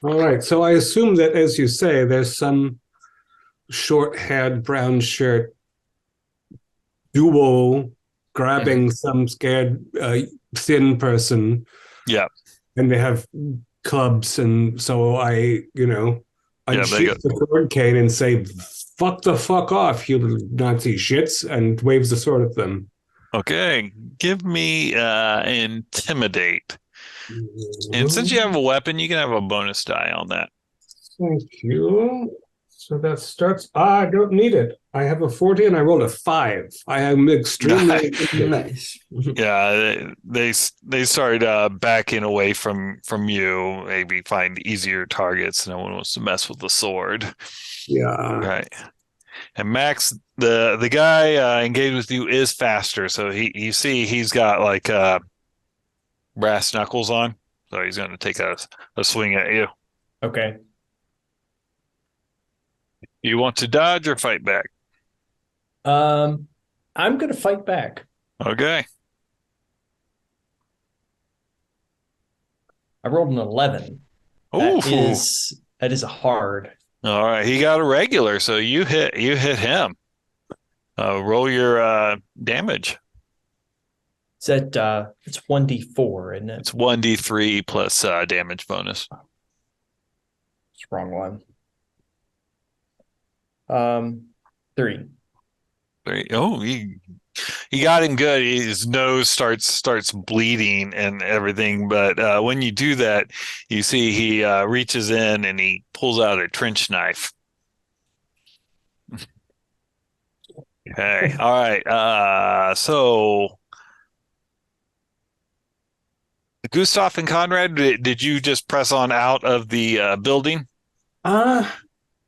All right. So I assume that, as you say, there's some short-haired, brown shirt duo grabbing some scared, thin person. Yeah. And they have clubs. And so I unsheath the sword cane and say, "Fuck the fuck off, you Nazi shits," and waves the sword at them. Okay. Give me intimidate. And since you have a weapon, you can have a bonus die on that. Thank you. So that starts. I don't need it. I have a 40 and I rolled a 5. I am extremely Nice. Yeah, they started backing away from you. Maybe find easier targets. No one wants to mess with the sword. Yeah. Right. And Max, the guy engaged with you is faster, so you see he's got like brass knuckles on, so he's going to take a swing at you. Okay. You want to dodge or fight back? I'm gonna fight back. Okay. I rolled an 11. Ooh. That is a hard. All right. He got a regular, so you hit him. Roll your damage. It's it's 1d4, isn't it? It's 1d3 plus damage bonus. It's the wrong one. 3. Oh, he got him good. His nose starts bleeding and everything. But when you do that, you see he reaches in and he pulls out a trench knife. Okay. All right. So Gustav and Conrad, did you just press on out of the building? I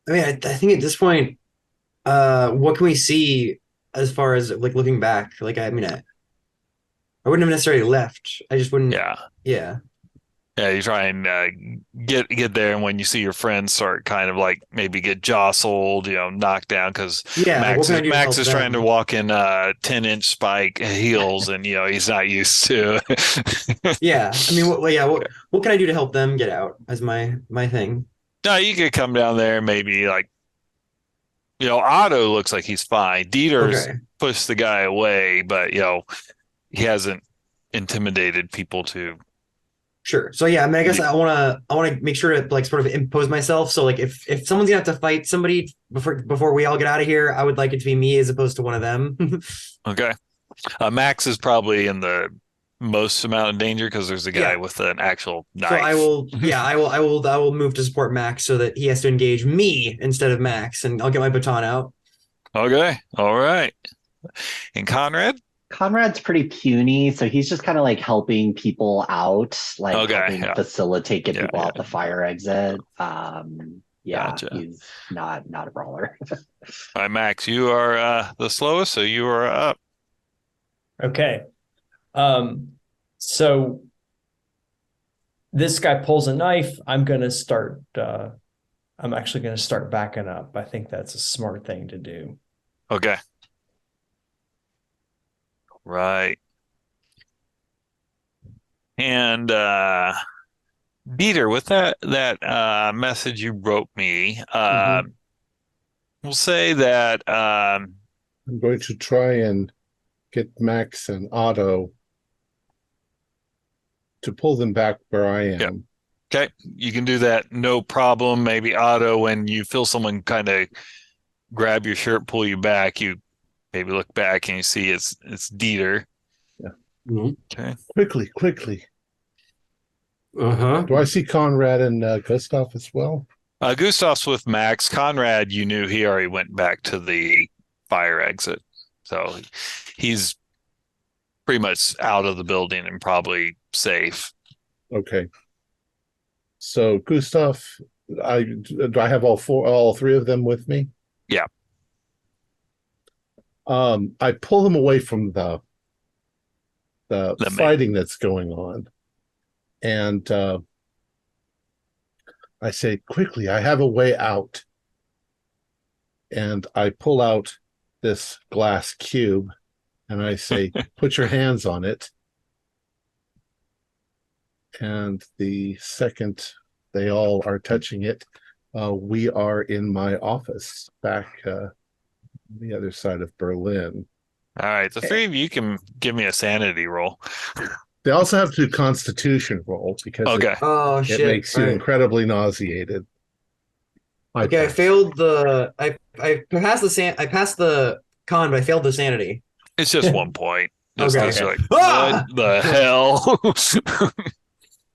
mean, I think at this point, what can we see as far as like looking back? Like, I mean, I wouldn't have necessarily left. I just wouldn't. Yeah. Yeah. Yeah, you try and get there, and when you see your friends start kind of like maybe get jostled, knocked down because Yeah, like, what can I do to Max help is trying to them? walk in 10-inch spike heels, and he's not used to. Yeah. I mean, what can I do to help them get out? As my thing. No, you could come down there, maybe like Otto looks like he's fine. Dieter's Okay. pushed the guy away, but he hasn't intimidated people to. Sure. So yeah, I mean, I guess I wanna make sure to like sort of impose myself. So like if someone's gonna have to fight somebody before we all get out of here, I would like it to be me as opposed to one of them. Okay. Max is probably in the most amount of danger because there's a guy with an actual knife. So I will move to support Max so that he has to engage me instead of Max, and I'll get my baton out. Okay. All right. And Conrad? Conrad's pretty puny, so he's just kind of like helping people out, like helping facilitate, get people out the fire exit. Gotcha. He's not a brawler. All right, Max, you are the slowest, so you are up. Okay. So this guy pulls a knife. I'm actually going to start backing up. I think that's a smart thing to do. Okay. Right. And Dieter, with that message you wrote me, we'll say that I'm going to try and get Max and Otto to pull them back where I am. Yep. Okay, you can do that, no problem. Maybe Otto, when you feel someone kind of grab your shirt, pull you back, you maybe look back and you see it's Dieter. Yeah. Okay. Quickly. Uh-huh. Do I see Conrad and Gustav as well? Gustav's with Max. Conrad, you knew he already went back to the fire exit. So he's pretty much out of the building and probably safe. Okay. So Gustav, do I have all three of them with me? Yeah. I pull them away from the fighting that's going on. And I say, quickly, I have a way out. And I pull out this glass cube and I say, put your hands on it. And the second they all are touching it, we are in my office back the other side of Berlin. All right. The three of you can give me a sanity roll. They also have to do Constitution roll because it makes you incredibly nauseated. I failed the I passed the con, but I failed the sanity. It's just 1 point. Just Okay. like, what the hell?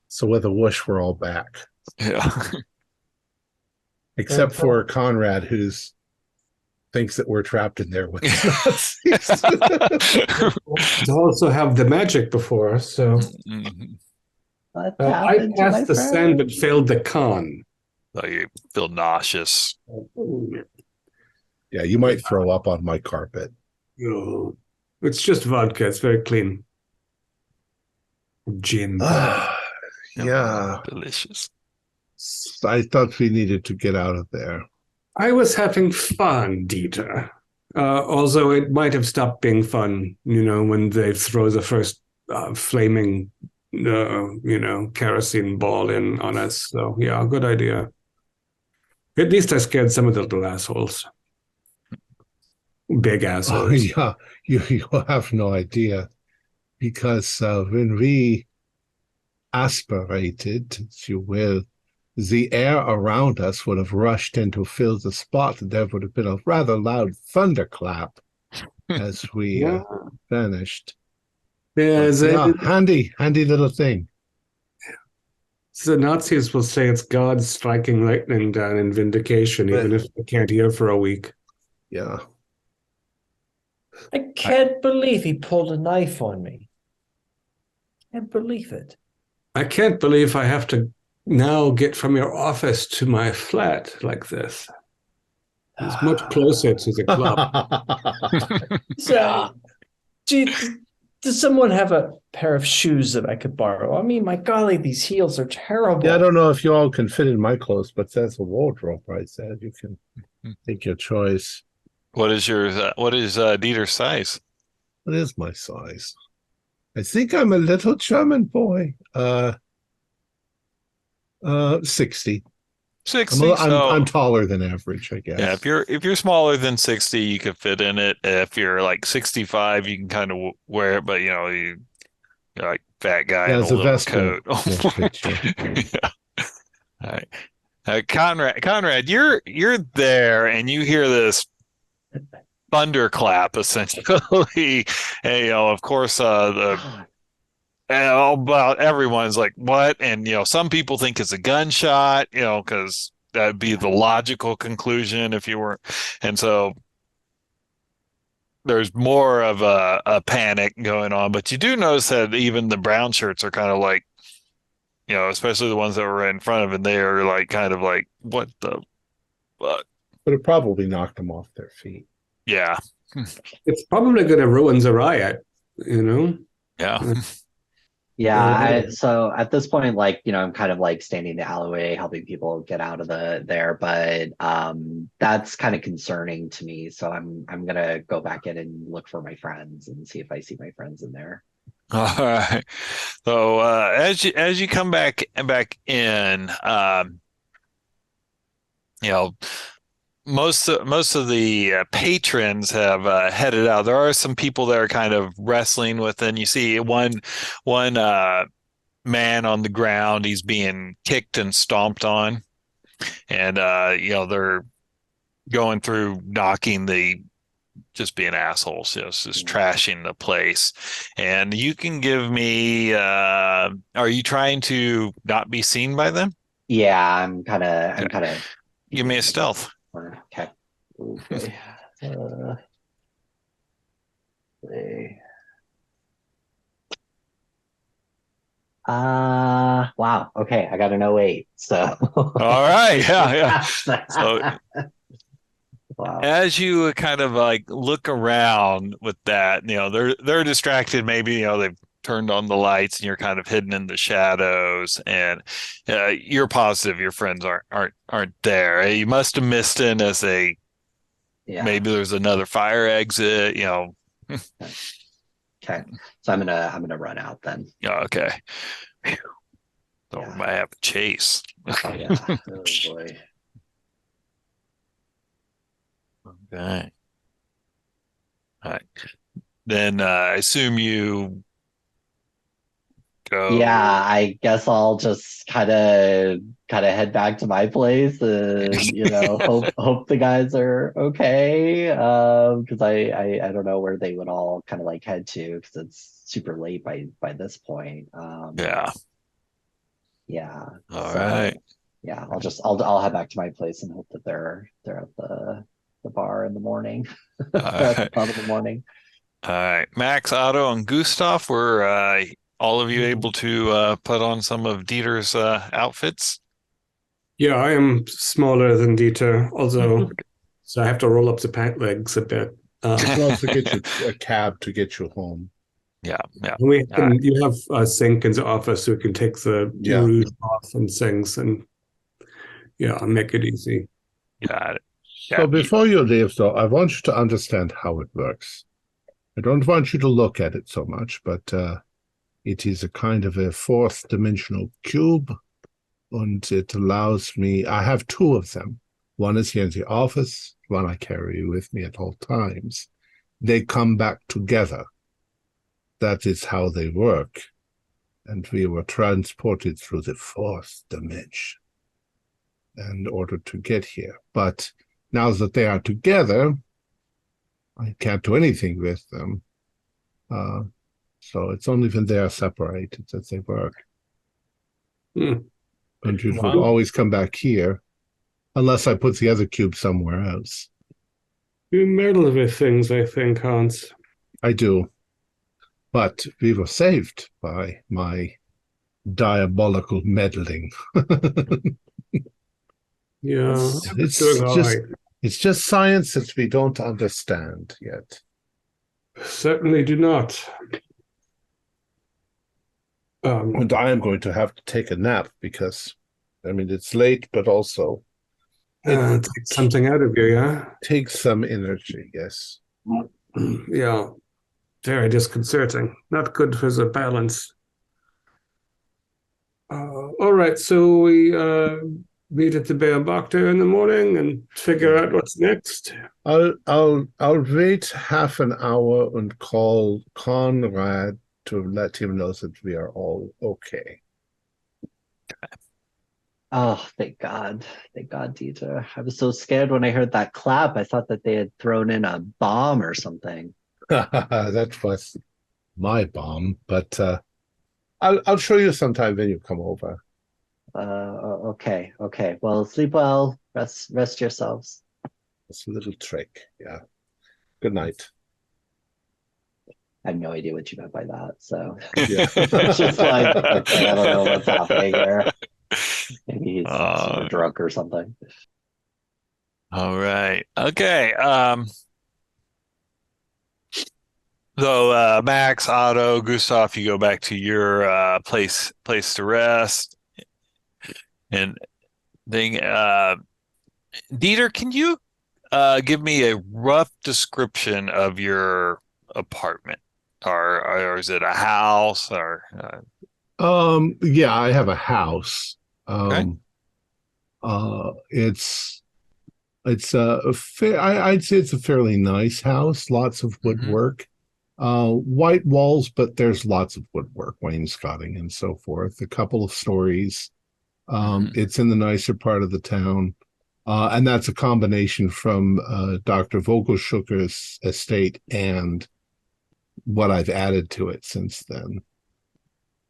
So with a whoosh, we're all back. Yeah. Except for Conrad, who thinks that we're trapped in there with Nazis. To also have the magic before, so I passed the sand but failed the con. So you feel nauseous. Yeah, you might throw up on my carpet. Oh, it's just vodka. It's very clean. Gin. Yeah. Delicious. I thought we needed to get out of there. I was having fun, Dieter. Although it might have stopped being fun, when they throw the first flaming, kerosene ball in on us. So, yeah, good idea. At least I scared some of the little assholes. Big assholes. Oh, yeah, you have no idea. Because when we aspirated, if you will, the air around us would have rushed in to fill the spot, and there would have been a rather loud thunderclap as we vanished. Yeah, handy little thing. The Nazis will say it's God striking lightning down in vindication, even if they can't hear for a week. Yeah. I can't believe he pulled a knife on me. Can't believe it. I can't believe I have to now get from your office to my flat like this. It's much closer to the club. So, does someone have a pair of shoes that I could borrow? I mean, my golly, these heels are terrible. Yeah, I don't know if you all can fit in my clothes, but that's a wardrobe, right? So you can take your choice. What is Dieter's size? What is my size? I think I'm a little German boy. 60. 60. I'm taller than average, I guess. Yeah, if you're smaller than 60, you could fit in it. If you're like 65, you can kind of wear it, but you're like fat guy in a the little vest coat. won't fit you. Yeah. All right. Conrad, you're there, and you hear this thunderclap essentially. And, of course, about everyone's like, what? And some people think it's a gunshot, because that'd be the logical conclusion if you weren't. And so there's more of a panic going on, but you do notice that even the brown shirts are kind of like, especially the ones that were in front of him, they are like kind of like, what the fuck? But it probably knocked them off their feet. Yeah. It's probably going to ruin the riot, Yeah. Yeah, so at this point, I'm kind of like standing in the alleyway, helping people get out of there, but that's kind of concerning to me. So I'm gonna go back in and look for my friends and see if I see my friends in there. All right. So as you come back in, most of the patrons have headed out. There are some people that are kind of wrestling with, and you see one man on the ground. He's being kicked and stomped on, and they're going through just being assholes, just trashing the place. And you can give me. Are you trying to not be seen by them? Yeah, I'm kind of. Give me a stealth. Okay. Wow. Okay, I got an 08. So. All right. Yeah. So. Wow. As you kind of like look around with that, they're distracted. Maybe they've turned on the lights and you're kind of hidden in the shadows, and you're positive your friends aren't there. You must have missed in as maybe there's another fire exit. Okay, so I'm gonna run out then. Yeah. Okay. So I might have to chase. Yeah. Oh boy. Okay. All right. Then I assume you go. Yeah, I guess I'll just kind of head back to my place and hope the guys are okay. Because I don't know where they would all kind of like head to, because it's super late by this point. Yeah. Yeah. All right. Yeah, I'll head back to my place and hope that they're at the bar in the morning. At the pub in the morning. All right. Max, Otto, and Gustav, were all of you able to put on some of Dieter's outfits? Yeah, I am smaller than Dieter, although so I have to roll up the pant legs a bit. You can also get you a cab to get you home. Yeah. You have a sink in the office, so we can take the rouge off and things, and make it easy. Got it. So before you leave, though, I want you to understand how it works. I don't want you to look at it so much, but it is a kind of a fourth dimensional cube, and it allows me. I have two of them. One is here in the office, one I carry with me at all times. They come back together. That is how they work. And we were transported through the fourth dimension in order to get here. But now that they are together, I can't do anything with them. So it's only when they are separated that they work. And you would always come back here, unless I put the other cube somewhere else. You meddle with things, I think, Hans. I do. But we were saved by my diabolical meddling. Yeah, it's just science that we don't understand yet. Certainly do not. And I am going to have to take a nap because, it's late, but also it takes something out of you, yeah? Takes some energy, yes. Yeah, very disconcerting. Not good for the balance. All right, so we meet at the Bear Doctor in the morning and figure out what's next. I'll wait half an hour and call Conrad to let him know that we are all okay. Oh, thank God. Thank God, Dieter. I was so scared when I heard that clap. I thought that they had thrown in a bomb or something. That was my bomb, but I'll show you sometime when you come over. Okay. Well, sleep well. Rest yourselves. It's a little trick. Yeah. Good night. I have no idea what you meant by that. So Yeah. it's just like, okay, I don't know what's happening here. Maybe he's super drunk or something. All right. Okay. So Max, Otto, Gustav, you go back to your place to rest. And then Dieter, can you give me a rough description of your apartment? Or is it a house or Yeah, I have a house. Okay. It's a fair, I'd say it's a fairly nice house, lots of woodwork. White walls, but there's lots of woodwork, wainscoting and so forth. A couple of stories. It's in the nicer part of the town. And that's a combination from Dr. Vogelschukker's estate and what I've added to it since then.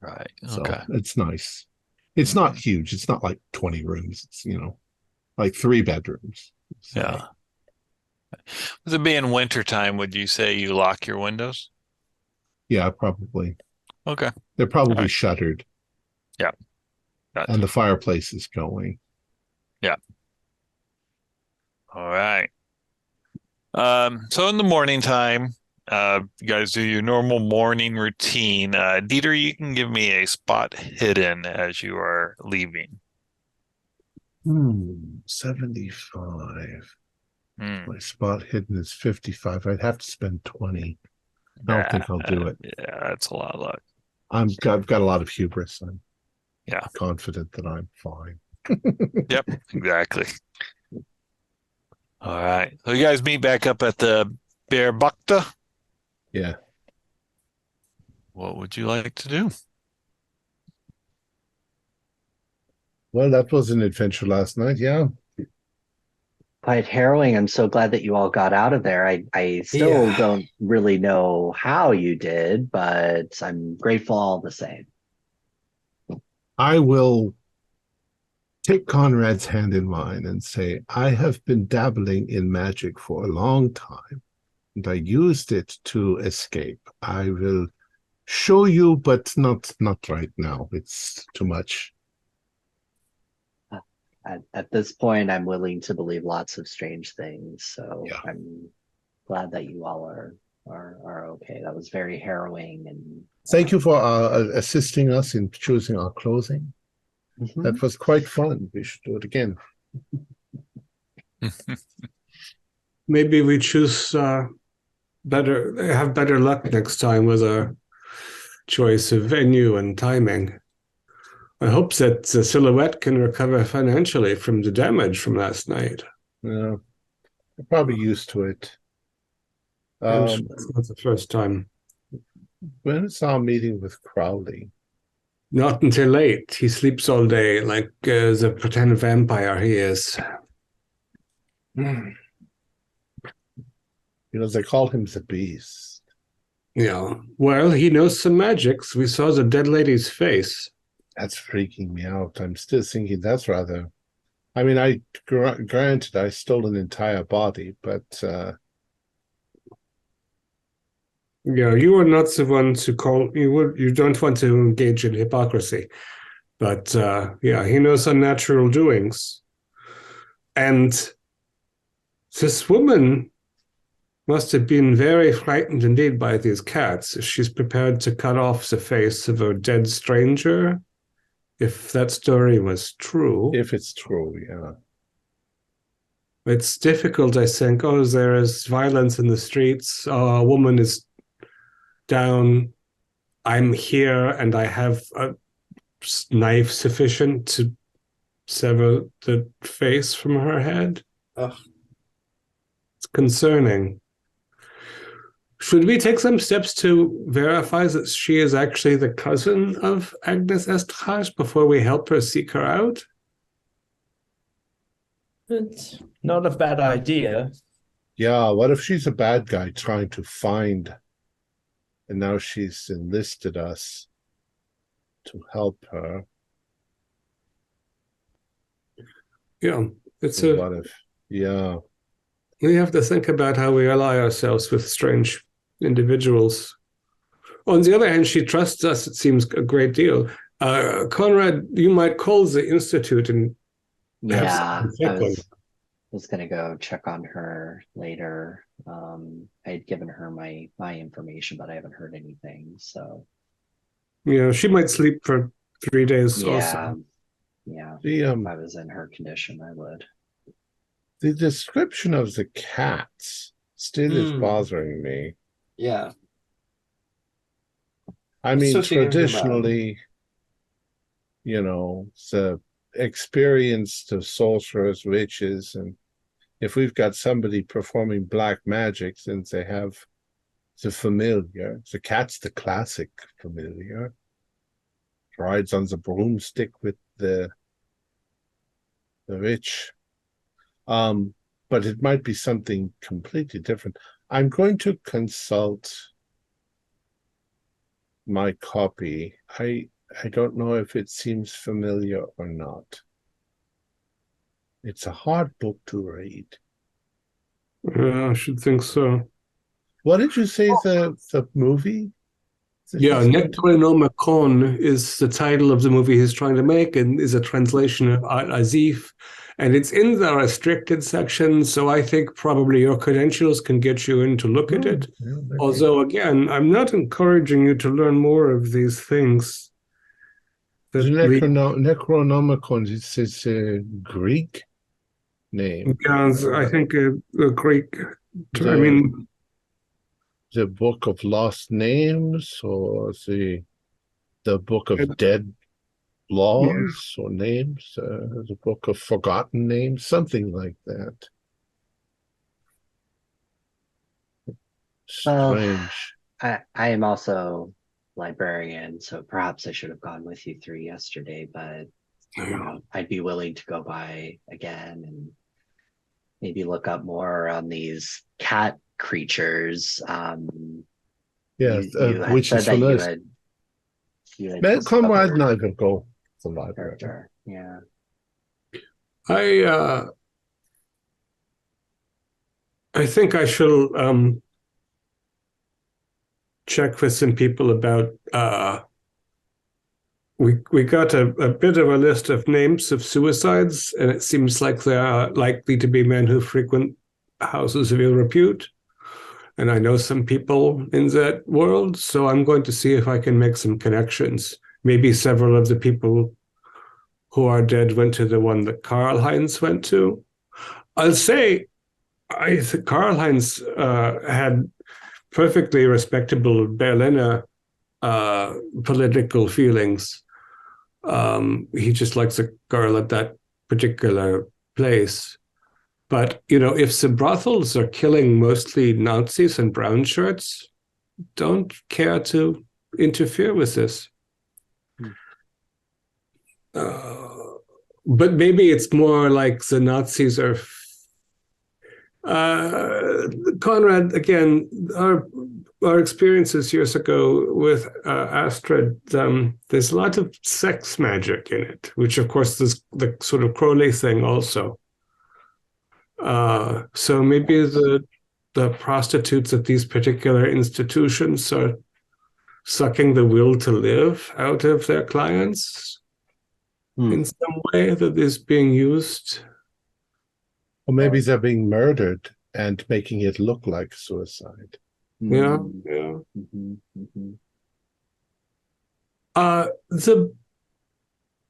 Right. So Okay. it's nice. It's not huge. It's not like 20 rooms. It's, like 3 bedrooms. So. Yeah. With it being wintertime, would you say you lock your windows? Yeah, probably. Okay. They're probably All right. shuttered. Yeah. Gotcha. And the fireplace is going. Yeah. All right. So in the morning time, you guys do your normal morning routine. Dieter, you can give me a spot hidden as you are leaving. 75. Hmm. My spot hidden is 55. I'd have to spend 20. I don't think I'll do it. Yeah, that's a lot of luck. I've got a lot of hubris. I'm Yeah. confident that I'm fine. Yep, exactly. All right. So you guys meet back up at the Bear Doctor. Yeah. What would you like to do? Well, that was an adventure last night. Yeah. Quite harrowing. I'm so glad that you all got out of there. I still don't really know how you did, but I'm grateful all the same. I will take Conrad's hand in mine and say, I have been dabbling in magic for a long time, and I used it to escape. I will show you, but not right now. It's too much. At this point, I'm willing to believe lots of strange things. So Yeah. I'm glad that you all are okay. That was very harrowing. And Thank you for assisting us in choosing our clothing. That was quite fun. We should do it again. Maybe we choose have better luck next time with our choice of venue and timing. I hope that the Silhouette can recover financially from the damage from last night. Yeah, I'm probably used to it. It's not the first time. When is our meeting with Crowley? Not until late. He sleeps all day like the pretend vampire he is. They call him the Beast. Yeah. Well, he knows some magics. We saw the dead lady's face. That's freaking me out. I'm still thinking that's rather... I mean, granted, I stole an entire body, but... Yeah, you are not the one to call... You don't want to engage in hypocrisy. But, yeah, he knows unnatural doings. And this woman must have been very frightened indeed by these cats if she's prepared to cut off the face of a dead stranger. If that story was true. If it's true, yeah. It's difficult, I think. Oh, there is violence in the streets. A woman is down. I'm here and I have a knife sufficient to sever the face from her head. Ugh. It's concerning. Should we take some steps to verify that she is actually the cousin of Agnes Esterhazy before we help her seek her out? It's not a bad idea. Yeah, what if she's a bad guy trying to find, and now she's enlisted us to help her? Yeah, What if? Yeah. We have to think about how we ally ourselves with strange individuals. On the other hand, she trusts us, it seems, a great deal. Conrad, you might call the Institute and have Yeah, someone check on her. was gonna go check on her later. I had given her my information, but I haven't heard anything. So Yeah, she might sleep for 3 days yeah, also. yeah. The If I was in her condition, I would. the description of the cats still is bothering me. Yeah. I mean, Associated with your traditionally, the experienced of sorcerers, witches, and if we've got somebody performing black magic, since they have the familiar, the cat's the classic familiar, rides on the broomstick with the witch. But it might be something completely different. I'm going to consult my copy. I don't know if it seems familiar or not. It's a hard book to read. I should think so. What did you say the movie? Yeah, Necronomicon is the title of the movie he's trying to make, and is a translation of Al-Azif, and it's in the restricted section, so I think probably your credentials can get you in to look at it. Yeah, Although, again, I'm not encouraging you to learn more of these things. The Necronomicon is a Greek name. Yeah, I think a Greek. I mean, the Book of Lost Names, or the Book of Dead Laws, or names, the Book of Forgotten Names, something like that. Strange. I am also librarian, so perhaps I should have gone with you three yesterday, but I'd be willing to go by again and maybe look up more on these cat creatures. Yes, which is you had Conrad and I will go to the library. character. Yeah. I think I shall check with some people about we got a bit of a list of names of suicides, and it seems like they are likely to be men who frequent houses of ill repute. And I know some people in that world, so I'm going to see if I can make some connections. Maybe several of the people who are dead went to the one that Karl-Heinz went to. I'll say, I think Karl-Heinz had perfectly respectable Berliner political feelings. He just likes a girl at that particular place. But, if the brothels are killing mostly Nazis and brown shirts, don't care to interfere with this. But maybe it's more like the Nazis are... Conrad, again, our experiences years ago with Astrid, there's a lot of sex magic in it, which, of course, is the sort of Crowley thing also. So maybe the prostitutes at these particular institutions are sucking the will to live out of their clients in some way that is being used. Or maybe they're being murdered and making it look like suicide. Yeah.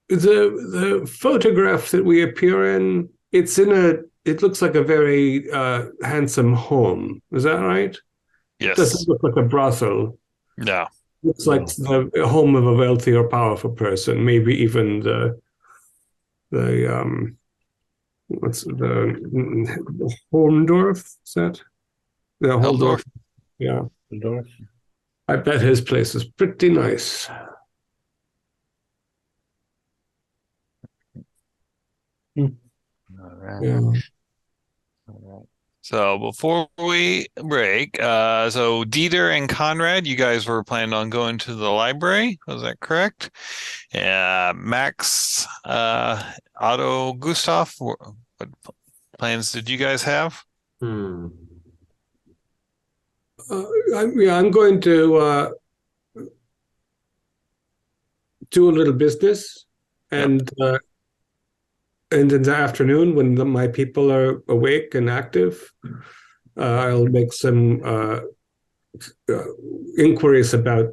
The photograph that we appear in, it looks like a very handsome home. Is that right? Yes. It doesn't look like a brothel. No. Looks like the home of a wealthy or powerful person, maybe even the the what's the Horndorf? Is that the Holdorf? Yeah, Waldorf. I bet his place is pretty nice. All right. Yeah. All right. So before we break, so Dieter and Conrad, you guys were planning on going to the library. Was that correct? Max, Otto, Gustav, what plans did you guys have? I'm going to do a little business, and in the afternoon when my people are awake and active, I'll make some inquiries about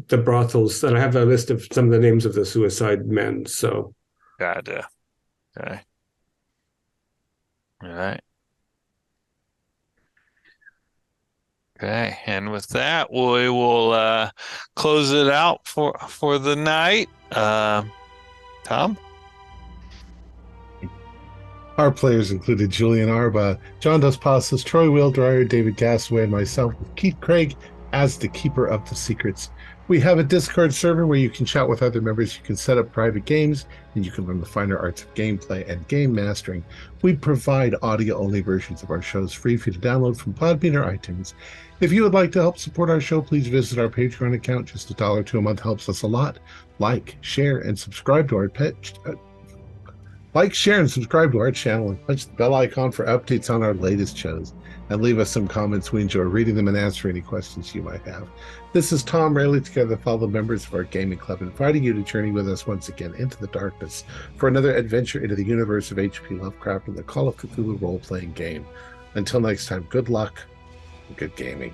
the brothels, and I have a list of some of the names of the suicide men. So, Gotcha. Okay. All right. Okay, and with that, we will close it out for the night. Thom? Our players included Julian Arba, John Dos Passos, Troy Wheeldryer, David Gasaway, and myself, with Keith Craig as the Keeper of the Secrets. We have a Discord server where you can chat with other members, you can set up private games, and you can learn the finer arts of gameplay and game mastering. We provide audio-only versions of our shows free for you to download from Podbean or iTunes. If you would like to help support our show, please visit our Patreon account. Just $1 or $2 a month helps us a lot. Like, share, and subscribe to our channel and punch the bell icon for updates on our latest shows. And leave us some comments. We enjoy reading them and answering any questions you might have. This is Thom, Raley, together with all the members of our gaming club, inviting you to journey with us once again into the darkness for another adventure into the universe of H.P. Lovecraft and the Call of Cthulhu role-playing game. Until next time, good luck and good gaming.